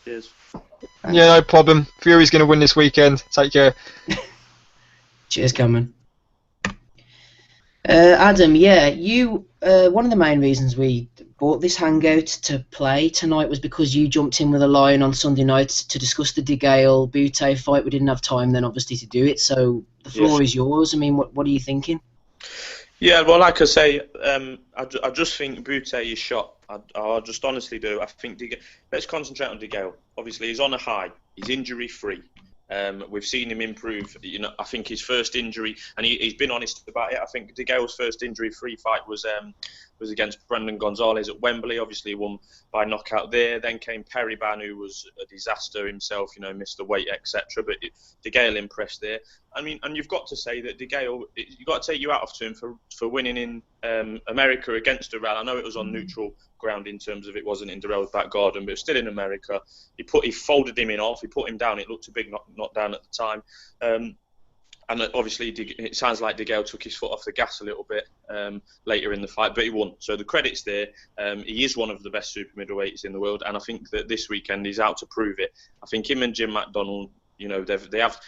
Cheers. Thanks. Yeah, no problem. Fury's going to win this weekend. Take care. Cheers, Cameron. Adam, you. One of the main reasons we bought this hangout to play tonight was because you jumped in with a line on Sunday night to discuss the DeGale Bute fight. We didn't have time then, obviously, to do it. So the floor is yours. I mean, what are you thinking? Yeah, well, like I say, I just think Bute is shot. I just honestly do. I think let's concentrate on DeGale. Obviously, he's on a high. He's injury-free. We've seen him improve. I think his first injury, and he's been honest about it. I think DeGale's first injury-free fight was against Brendan Gonzalez at Wembley. Obviously, he won by knockout there. Then came Periban, who was a disaster himself. Missed the weight, etc. But DeGale impressed there. I mean, and you've got to say that DeGale, you've got to take you out of to him for winning in America against Durrell. I know it was on neutral ground in terms of it wasn't in Durrell's back garden, but it was still in America. He folded him in off. He put him down. It looked a big knockdown at the time. And obviously, it sounds like DeGale took his foot off the gas a little bit later in the fight, but he won. So the credit's there. He is one of the best super middleweights in the world, and I think that this weekend he's out to prove it. I think him and Jim McDonnell, they have.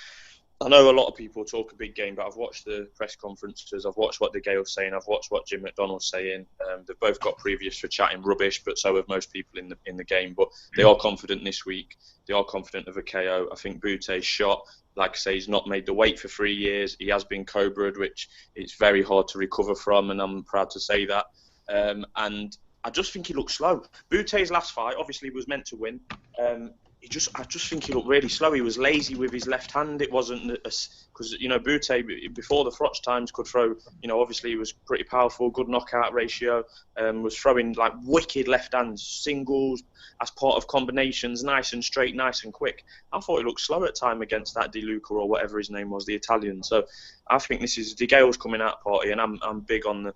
I know a lot of people talk a big game, but I've watched the press conferences. I've watched what DeGale's saying. I've watched what Jim McDonnell's saying. They've both got previous for chatting rubbish, but so have most people in the game. But they are confident this week. They are confident of a KO. I think Bute's shot. Like I say, he's not made the weight for 3 years. He has been cobra'd, which it's very hard to recover from, and I'm proud to say that. And I just think he looked slow. Bute's last fight obviously was meant to win. I just think he looked really slow. He was lazy with his left hand. It wasn't because Bute before the Froch times could throw. Obviously he was pretty powerful, good knockout ratio. Was throwing like wicked left hands, singles as part of combinations, nice and straight, nice and quick. I thought he looked slow at time against that De Luca or whatever his name was, the Italian. So I think this is DeGale's coming out party, and I'm big on the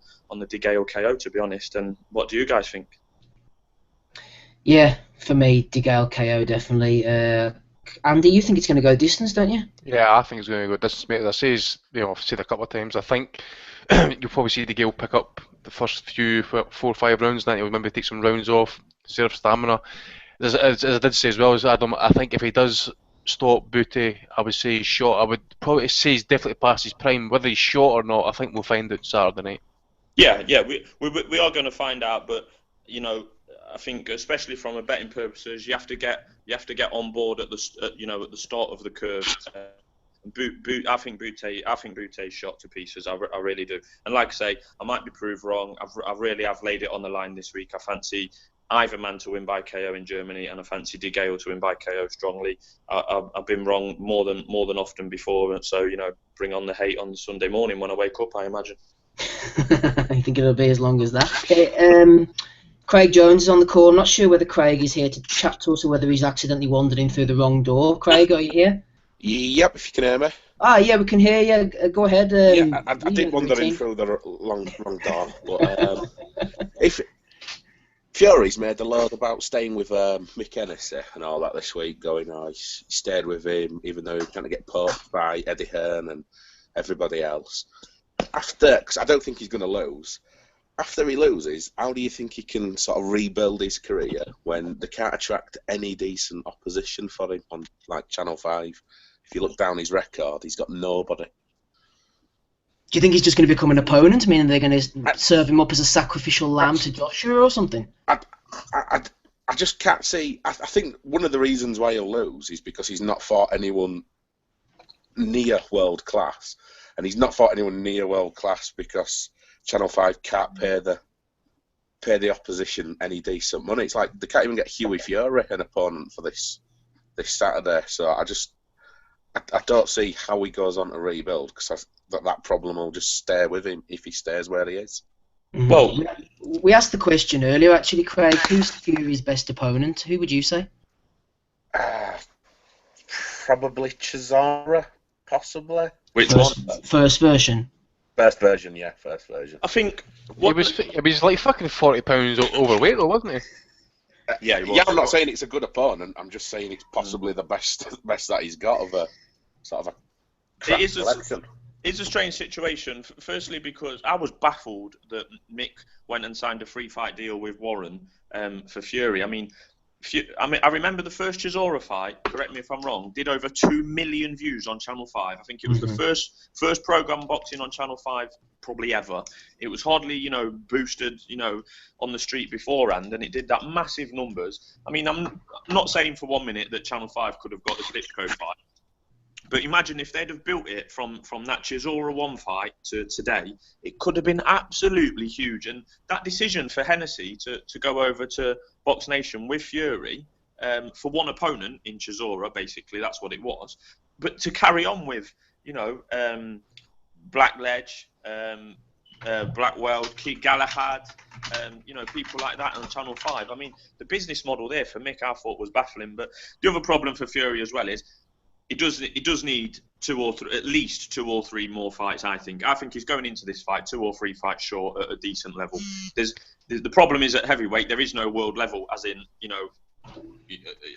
DeGale KO, to be honest. And what do you guys think? Yeah, for me, DeGale KO definitely. Andy, you think it's going to go distance, don't you? Yeah, I think it's going to go distance, mate. As I say, I've said a couple of times, I think you'll probably see DeGale pick up the first few 4 or 5 rounds, and then he'll maybe take some rounds off, conserve stamina. As I did say as well as Adam, I think if he does stop Bute, I would say he's shot. I would probably say he's definitely past his prime. Whether he's shot or not, I think we'll find out Saturday night. Yeah, we are going to find out, but I think especially from a betting purposes, you have to get on board at the start of the curve. I think Bute's shot to pieces. I really do. And like I say, I might be proved wrong. I really have laid it on the line this week. I fancy either man to win by KO in Germany, and I fancy DeGale to win by KO strongly. I've been wrong more than often before, and so bring on the hate on Sunday morning when I wake up, I imagine. I think it'll be as long as that. Okay, Craig Jones is on the call. I'm not sure whether Craig is here to chat to us or whether he's accidentally wandered in through the wrong door. Craig, are you here? Yep, if you can hear me. Yeah, we can hear you. Go ahead. I did wander in through the wrong door. But if Fury's made a load about staying with Mick Hennessy and all that this week, going, he stayed with him even though he was trying to get poked by Eddie Hearn and everybody else. Because I don't think he's going to lose. After he loses, how do you think he can sort of rebuild his career when they can't attract any decent opposition for him on like Channel 5? If you look down his record, he's got nobody. Do you think he's just going to become an opponent, meaning they're going to serve him up as a sacrificial lamb to Joshua or something? I just can't see. I think one of the reasons why he'll lose is because he's not fought anyone near world class. And he's not fought anyone near world class because Channel 5 can't pay the opposition any decent money. It's like they can't even get Hughie Fury an opponent for this Saturday. So I don't see how he goes on to rebuild, because that problem will just stay with him if he stays where he is. Well, we asked the question earlier, actually, Craig. Who's Fury's best opponent? Who would you say? Probably Chisora, possibly. Which one? First version. First version, yeah, first version. I think He was like fucking 40 pounds overweight, though, wasn't he? Yeah, he was. Yeah, I'm not saying it's a good opponent. I'm just saying it's possibly the best that he's got of a sort of a crap selection. It's a strange situation. Firstly, because I was baffled that Mick went and signed a 3-fight deal with Warren for Fury. I mean, I remember the first Chisora fight, correct me if I'm wrong, did over 2 million views on Channel 5. I think it was the first program boxing on Channel 5 probably ever. It was hardly, boosted, on the street beforehand, and it did that massive numbers. I mean, I'm not saying for 1 minute that Channel 5 could have got the Klitschko fight. But imagine if they'd have built it from that Chisora 1 fight to today, it could have been absolutely huge. And that decision for Hennessy to go over to Box Nation with Fury for one opponent in Chisora, basically, that's what it was. But to carry on with, Blackledge, Blackwell, Keith Galahad, people like that on Channel 5. I mean, the business model there for Mick, I thought, was baffling. But the other problem for Fury as well is, it does need at least 2 or 3 more fights. I think he's going into this fight 2 or 3 fights short at a decent level. The problem is at heavyweight there is no world level, as in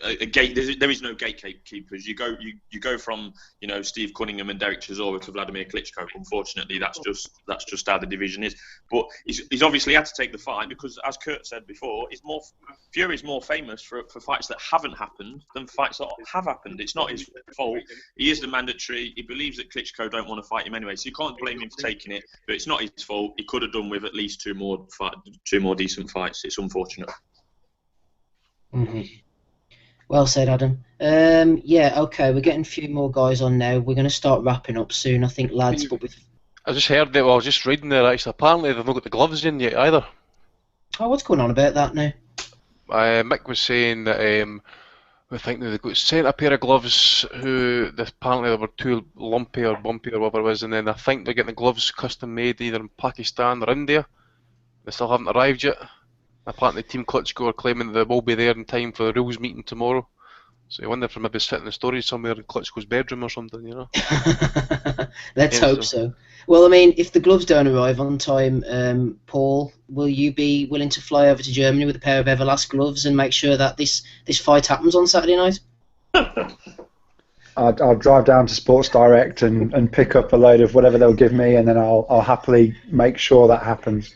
a gate. There is no gatekeepers. You go from Steve Cunningham and Derek Chisora to Vladimir Klitschko. Unfortunately, that's just how the division is. But he's obviously had to take the fight because, as Kurt said before, Fury's more famous for fights that haven't happened than fights that have happened. It's not his fault. He is the mandatory. He believes that Klitschko don't want to fight him anyway, so you can't blame him for taking it. But it's not his fault. He could have done with at least 2 more decent fights. It's unfortunate. Well said, Adam. Okay, we're getting a few more guys on now. We're going to start wrapping up soon, I think, lads. But I just heard that. Well, I was just reading there. Actually, apparently they've not got the gloves in yet either. Oh, what's going on about that now? Mick was saying that I think they got sent a pair of gloves apparently they were too lumpy or bumpy or whatever it was, and then I think they're getting the gloves custom made either in Pakistan or India. They still haven't arrived yet. Apparently Team Klitschko are claiming they will be there in time for the rules meeting tomorrow. So I wonder if they're maybe sitting in storage somewhere in Klitschko's bedroom or something, you know? Let's Yeah, hope so. Well, I mean, if the gloves don't arrive on time, Paul, will you be willing to fly over to Germany with a pair of Everlast gloves and make sure that this fight happens on Saturday night? I'll drive down to Sports Direct and pick up a load of whatever they'll give me, and then I'll happily make sure that happens.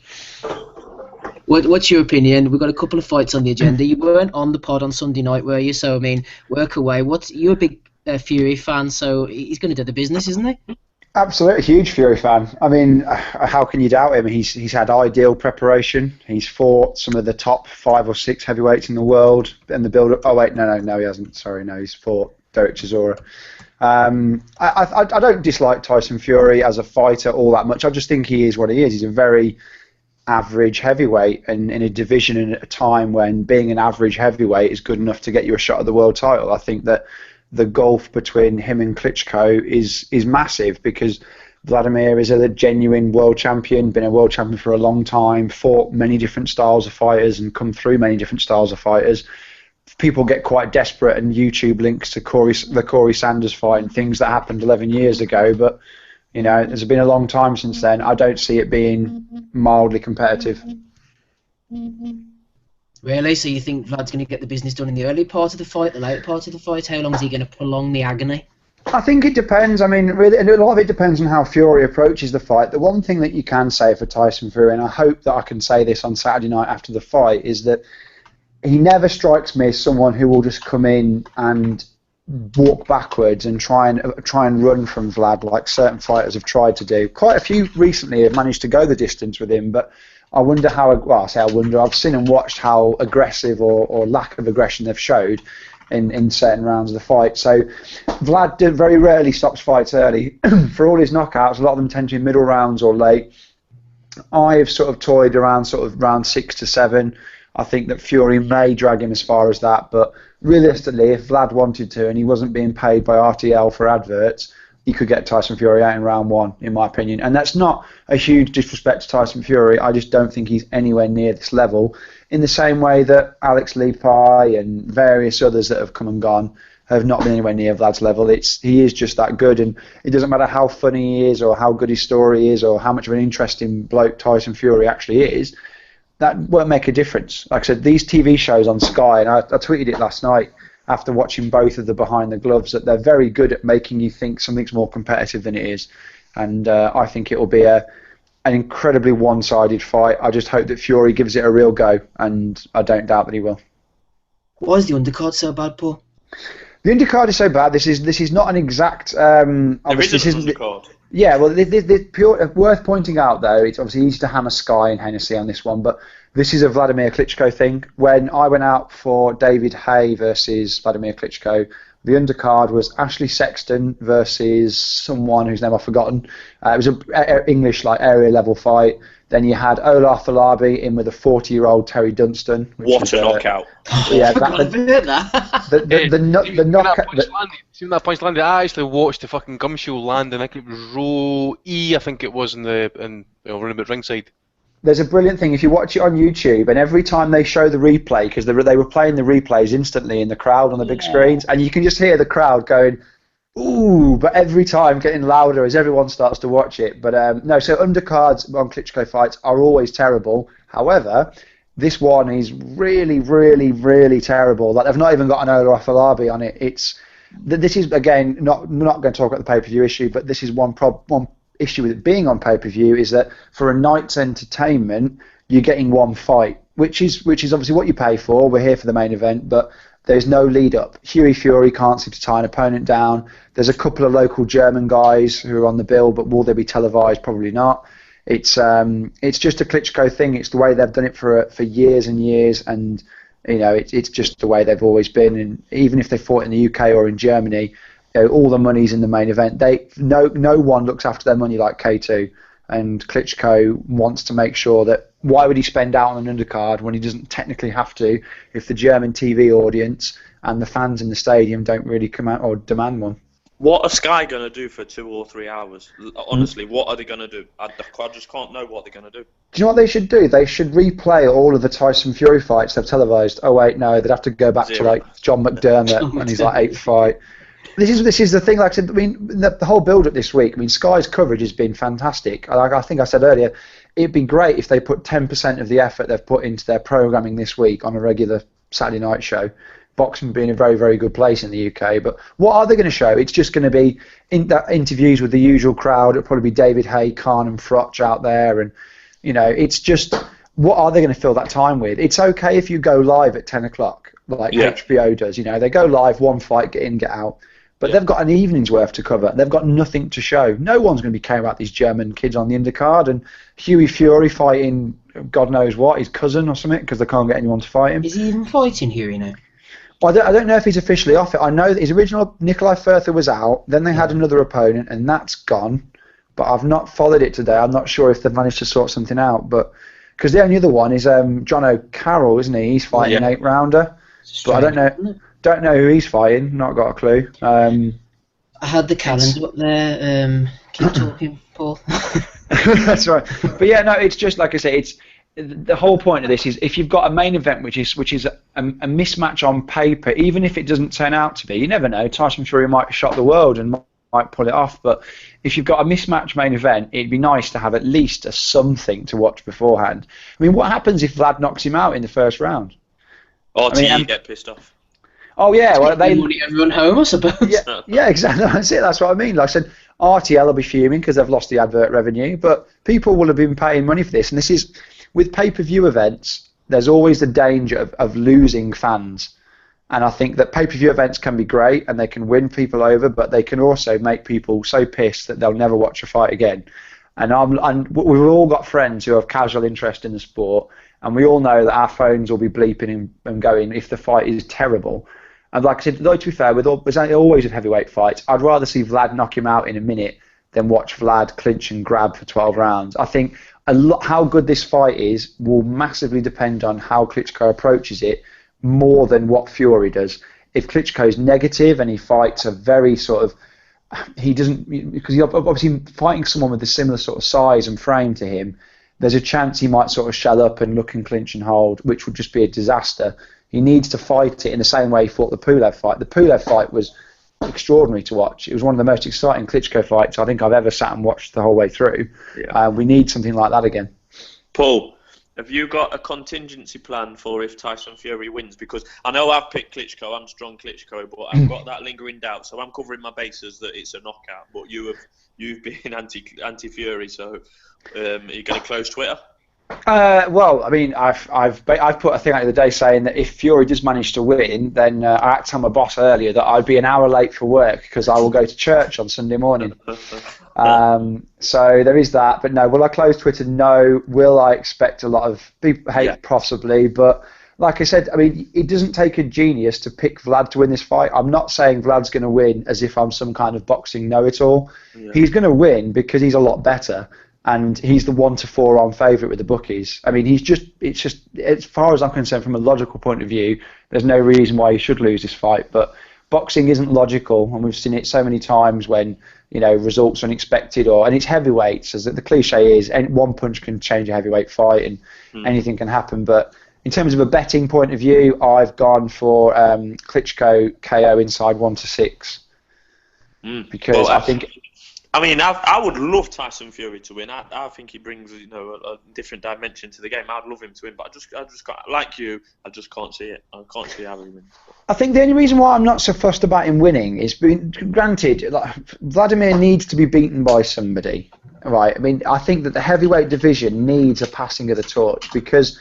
What's your opinion? We've got a couple of fights on the agenda. You weren't on the pod on Sunday night, were you? So, I mean, work away. You're a big Fury fan, so he's going to do the business, isn't he? Absolutely, huge Fury fan. I mean, how can you doubt him? He's had ideal preparation. He's fought some of the top 5 or 6 heavyweights in the world in the build-up. Oh wait, no, he hasn't. Sorry, no, he's fought Derek Chisora. I don't dislike Tyson Fury as a fighter all that much. I just think he is what he is. He's a very average heavyweight, and in a division and at a time when being an average heavyweight is good enough to get you a shot at the world title. I think that the gulf between him and Klitschko is massive, because Vladimir is a genuine world champion, been a world champion for a long time, fought many different styles of fighters and come through many different styles of fighters. People get quite desperate, and YouTube links to the Corey Sanders fight and things that happened 11 years ago, but you know, there's been a long time since then. I don't see it being mildly competitive. Really? So you think Vlad's going to get the business done in the early part of the fight, the late part of the fight? How long is he going to prolong the agony? I think it depends. I mean, really, and a lot of it depends on how Fury approaches the fight. The one thing that you can say for Tyson Fury, and I hope that I can say this on Saturday night after the fight, is that he never strikes me as someone who will just come in and walk backwards and try and run from Vlad like certain fighters have tried to do. Quite a few recently have managed to go the distance with him, but I wonder I've seen and watched how aggressive or lack of aggression they've showed in certain rounds of the fight. So Vlad very rarely stops fights early. For all his knockouts, a lot of them tend to be middle rounds or late. I've sort of toyed around sort of round 6 to 7. I think that Fury may drag him as far as that, but realistically, if Vlad wanted to and he wasn't being paid by RTL for adverts, he could get Tyson Fury out in round 1, in my opinion. And that's not a huge disrespect to Tyson Fury. I just don't think he's anywhere near this level, in the same way that Alex Lepi and various others that have come and gone have not been anywhere near Vlad's level. He is just that good, and it doesn't matter how funny he is or how good his story is or how much of an interesting bloke Tyson Fury actually is. That won't make a difference. Like I said, these TV shows on Sky, and I tweeted it last night after watching both of the Behind the Gloves, that they're very good at making you think something's more competitive than it is. And I think it will be an incredibly one-sided fight. I just hope that Fury gives it a real go, and I don't doubt that he will. Why is the undercard so bad, Paul? The undercard is so bad. This is not an exact. There is an undercard. Yeah, well, worth pointing out, though, it's obviously easy to hammer Sky and Hennessy on this one, but this is a Vladimir Klitschko thing. When I went out for David Hay versus Vladimir Klitschko, the undercard was Ashley Sexton versus someone whose name I've forgotten. It was an English area level fight. Then you had Olaf Alabi in with a 40-year-old Terry Dunstan. What a knockout! Yeah, The knockout. See when that punch landed? I actually watched the fucking gum shield land, and I think it was row E. I think it was running about ringside. There's a brilliant thing if you watch it on YouTube, and every time they show the replay, because they were playing the replays instantly in the crowd on the big screens, and you can just hear the crowd going, ooh, but every time getting louder as everyone starts to watch it. But no, so undercards on Klitschko fights are always terrible. However, this one is really, really, really terrible. Like, they've not even got an Olaf Alabi on it. This is, again, not going to talk about the pay-per-view issue, but this is one issue with it being on pay-per-view, is that for a night's entertainment, you're getting one fight, which is obviously what you pay for. We're here for the main event, but there's no lead up. Hughie Fury can't seem to tie an opponent down. There's a couple of local German guys who are on the bill, but will they be televised? Probably not. It's just a Klitschko thing. It's the way they've done it for years and years, and you know it's just the way they've always been. And even if they fought in the UK or in Germany, you know, all the money's in the main event. No one looks after their money like K2. and Klitschko wants to make sure that why would he spend out on an undercard when he doesn't technically have to if the German TV audience and the fans in the stadium don't really come out or demand one. What are Sky going to do for 2 or 3 hours? Honestly, what are they going to do? I just can't know what they're going to do. Do you know what they should do? They should replay all of the Tyson Fury fights they've televised. Oh wait, no, they'd have to go back to like John McDermott when he's like 8th fight. This is the thing. Like I said, I mean, the whole build-up this week. I mean, Sky's coverage has been fantastic. Like I think I said earlier, it'd be great if they put 10% of the effort they've put into their programming this week on a regular Saturday night show. Boxing being a very, very good place in the UK. But what are they going to show? It's just going to be interviews with the usual crowd. It'll probably be David Hay, Khan and Froch out there. And, you know, it's just, what are they going to fill that time with? It's okay if you go live at 10 o'clock, like HBO does. You know, they go live, one fight, get in, get out. But they've got an evening's worth to cover. They've got nothing to show. No one's going to be caring about these German kids on the undercard. And Hughie Fury fighting God knows what, his cousin or something, because they can't get anyone to fight him. Is he even fighting Hughie now? Well, I don't know if he's officially off it. I know that his original Nikolai Firther was out. Then they had another opponent, and that's gone. But I've not followed it today. I'm not sure if they've managed to sort something out. But because the only other one is John O'Carroll, isn't he? He's fighting an 8-rounder. But I don't know who he's fighting. Not got a clue. I had the calendar up there. Keep talking, Paul. That's right. But yeah, no, it's just like I say. It's the whole point of this is if you've got a main event which is a mismatch on paper, even if it doesn't turn out to be, you never know. Tyson Fury might shock the world and might pull it off. But if you've got a mismatch main event, it'd be nice to have at least something to watch beforehand. I mean, what happens if Vlad knocks him out in the first round? RTE get pissed off. Oh yeah, well they money and run home, I suppose. Yeah, exactly. That's it. That's what I mean. Like I said, RTL will be fuming because they've lost the advert revenue, but people will have been paying money for this. And this is with pay-per-view events. There's always the danger of losing fans, and I think that pay-per-view events can be great and they can win people over, but they can also make people so pissed that they'll never watch a fight again. And we've all got friends who have casual interest in the sport, and we all know that our phones will be bleeping and going if the fight is terrible. And like I said, though, to be fair, there's always with heavyweight fights, I'd rather see Vlad knock him out in a minute than watch Vlad clinch and grab for 12 rounds. I think how good this fight is will massively depend on how Klitschko approaches it more than what Fury does. If Klitschko's negative and he fights a very sort of, he doesn't, because he's obviously fighting someone with a similar sort of size and frame to him, there's a chance he might sort of shell up and look and clinch and hold, which would just be a disaster. He needs to fight it in the same way he fought the Pulev fight. The Pulev fight was extraordinary to watch. It was one of the most exciting Klitschko fights I think I've ever sat and watched the whole way through. Yeah. We need something like that again. Paul, have you got a contingency plan for if Tyson Fury wins? Because I know I've picked Klitschko, I'm strong Klitschko, but I've got that lingering doubt, so I'm covering my bases that it's a knockout. But you've been anti Fury, so are you going to close Twitter? Well, I mean, I've put a thing out the other day saying that if Fury does manage to win, then I had to tell my boss earlier that I'd be an hour late for work because I will go to church on Sunday morning. So there is that. But no, will I close Twitter? No. Will I expect a lot of people hate? Yeah. Possibly. But like I said, I mean, it doesn't take a genius to pick Vlad to win this fight. I'm not saying Vlad's going to win as if I'm some kind of boxing know-it-all. Yeah. He's going to win because he's a lot better. And he's the 1-4 on favourite with the bookies. I mean, it's just, as far as I'm concerned, from a logical point of view, there's no reason why he should lose this fight. But boxing isn't logical, and we've seen it so many times when, you know, results are unexpected, and it's heavyweights, as the cliche is, and one punch can change a heavyweight fight, and anything can happen. But in terms of a betting point of view, I've gone for Klitschko KO inside 1-6 because I think. I mean, I would love Tyson Fury to win. I think he brings, you know, a different dimension to the game. I'd love him to win, but I just can't, like you, I just can't see it. I can't see how he wins. I think the only reason why I'm not so fussed about him winning is, granted, like, Vladimir needs to be beaten by somebody, right? I mean, I think that the heavyweight division needs a passing of the torch because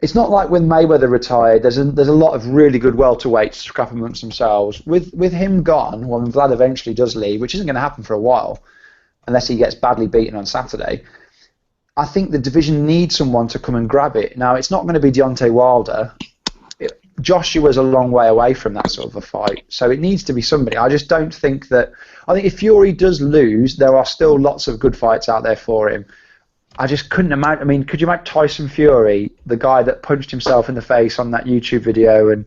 it's not like when Mayweather retired. There's a lot of really good welterweights scrap amongst themselves. With him gone, when Vlad eventually does leave, which isn't going to happen for a while, unless he gets badly beaten on Saturday, I think the division needs someone to come and grab it. Now, it's not going to be Deontay Wilder. Joshua's a long way away from that sort of a fight, so it needs to be somebody. I just don't think that. I think if Fury does lose, there are still lots of good fights out there for him. I just couldn't imagine. I mean, could you imagine Tyson Fury, the guy that punched himself in the face on that YouTube video, and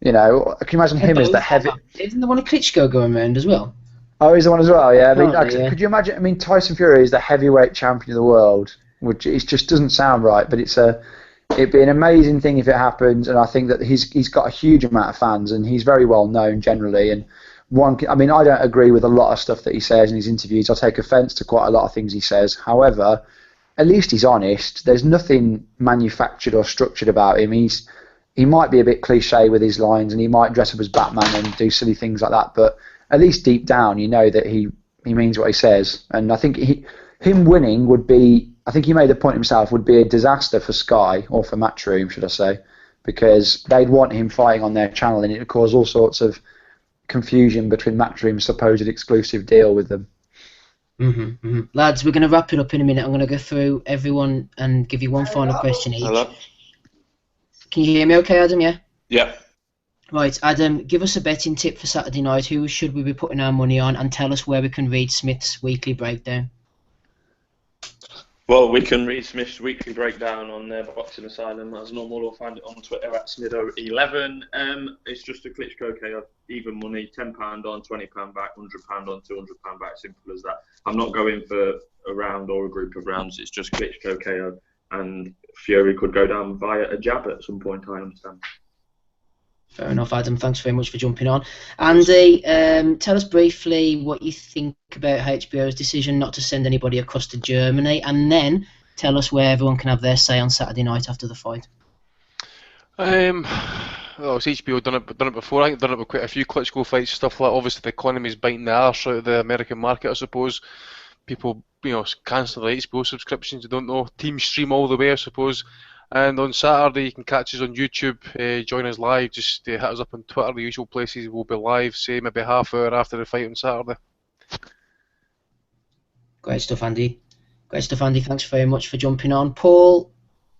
can you imagine him as the heavy? Isn't the one of Klitschko going around as well? Oh, he's the one as well. Yeah. I mean, Yeah. could you imagine? I mean, Tyson Fury is the heavyweight champion of the world, which it just doesn't sound right, but it'd be an amazing thing if it happens, and I think that he's got a huge amount of fans, and he's very well known generally. And I mean, I don't agree with a lot of stuff that he says in his interviews. I take offence to quite a lot of things he says. However, at least he's honest. There's nothing manufactured or structured about him. He might be a bit cliche with his lines, and he might dress up as Batman and do silly things like that. But at least deep down, you know that he means what he says. And I think him winning would be. I think he made the point himself. Would be a disaster for Sky or for Matchroom, should I say, because they'd want him fighting on their channel, and it would cause all sorts of confusion between Matchroom's supposed exclusive deal with them. Lads, we're going to wrap it up in a minute. I'm going to go through everyone and give you one final question each. Hello. Can you hear me okay, Adam? Yeah? Yeah. Right, Adam, give us a betting tip for Saturday night. Who should we be putting our money on? And tell us where we can read Smith's weekly breakdown. Well, we can read Smith's weekly breakdown on Boxing Asylum as normal, or find it on Twitter at Smido11. It's just a Klitschko KO, even money, £10 on, £20 back, £100 on, £200 back, simple as that. I'm not going for a round or a group of rounds, it's just Klitschko KO, and Fury could go down via a jab at some point, I understand. Fair enough, Adam. Thanks very much for jumping on. Andy, tell us briefly what you think about HBO's decision not to send anybody across to Germany, and then tell us where everyone can have their say on Saturday night after the fight. Well, it's HBO done it before. I think done it with quite a few Klitschko fights, stuff like that. Obviously, the economy's biting the arse out of the American market, I suppose. People, cancel their HBO subscriptions. You don't know. Team stream all the way, I suppose. And on Saturday, you can catch us on YouTube, join us live, just hit us up on Twitter, the usual places. We'll be live, say maybe half hour after the fight on Saturday. Great stuff, Andy. Thanks very much for jumping on. Paul,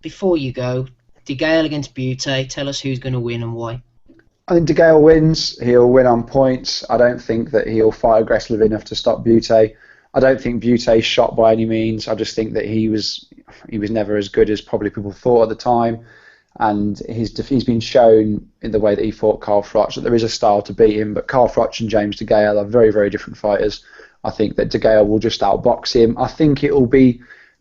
before you go, DeGale against Bute, tell us who's going to win and why. I think DeGale wins. He'll win on points. I don't think that he'll fight aggressively enough to stop Bute. I don't think Bute's shot by any means. I just think that he was never as good as probably people thought at the time, and he's been shown in the way that he fought Carl Froch that there is a style to beat him. But Carl Froch and James DeGale are very, very different fighters. I think that DeGale will just outbox him. I think the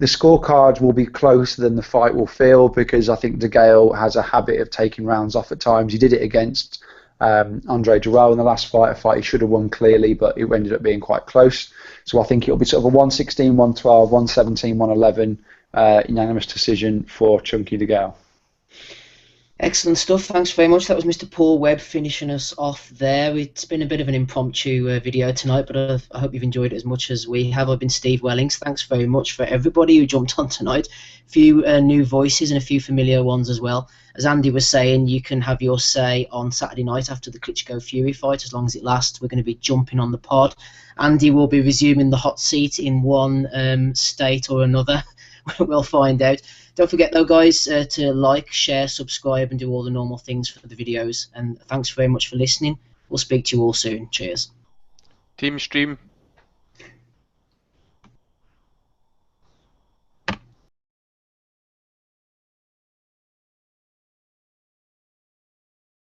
scorecards will be closer than the fight will feel, because I think DeGale has a habit of taking rounds off at times. He did it against Andre Jarrell in the last fight, a fight he should have won clearly, but it ended up being quite close. So I think it'll be sort of a 116, 112, 117, 111 unanimous decision for Chunky DeGale. Excellent stuff. Thanks very much. That was Mr. Paul Webb finishing us off there. It's been a bit of an impromptu video tonight, but I hope you've enjoyed it as much as we have. I've been Steve Wellings. Thanks very much for everybody who jumped on tonight. A few new voices and a few familiar ones as well. As Andy was saying, you can have your say on Saturday night after the Klitschko Fury fight, as long as it lasts. We're going to be jumping on the pod. Andy will be resuming the hot seat in one state or another. We'll find out. Don't forget though, guys, to like, share, subscribe and do all the normal things for the videos. And thanks very much for listening. We'll speak to you all soon. Cheers. Team stream.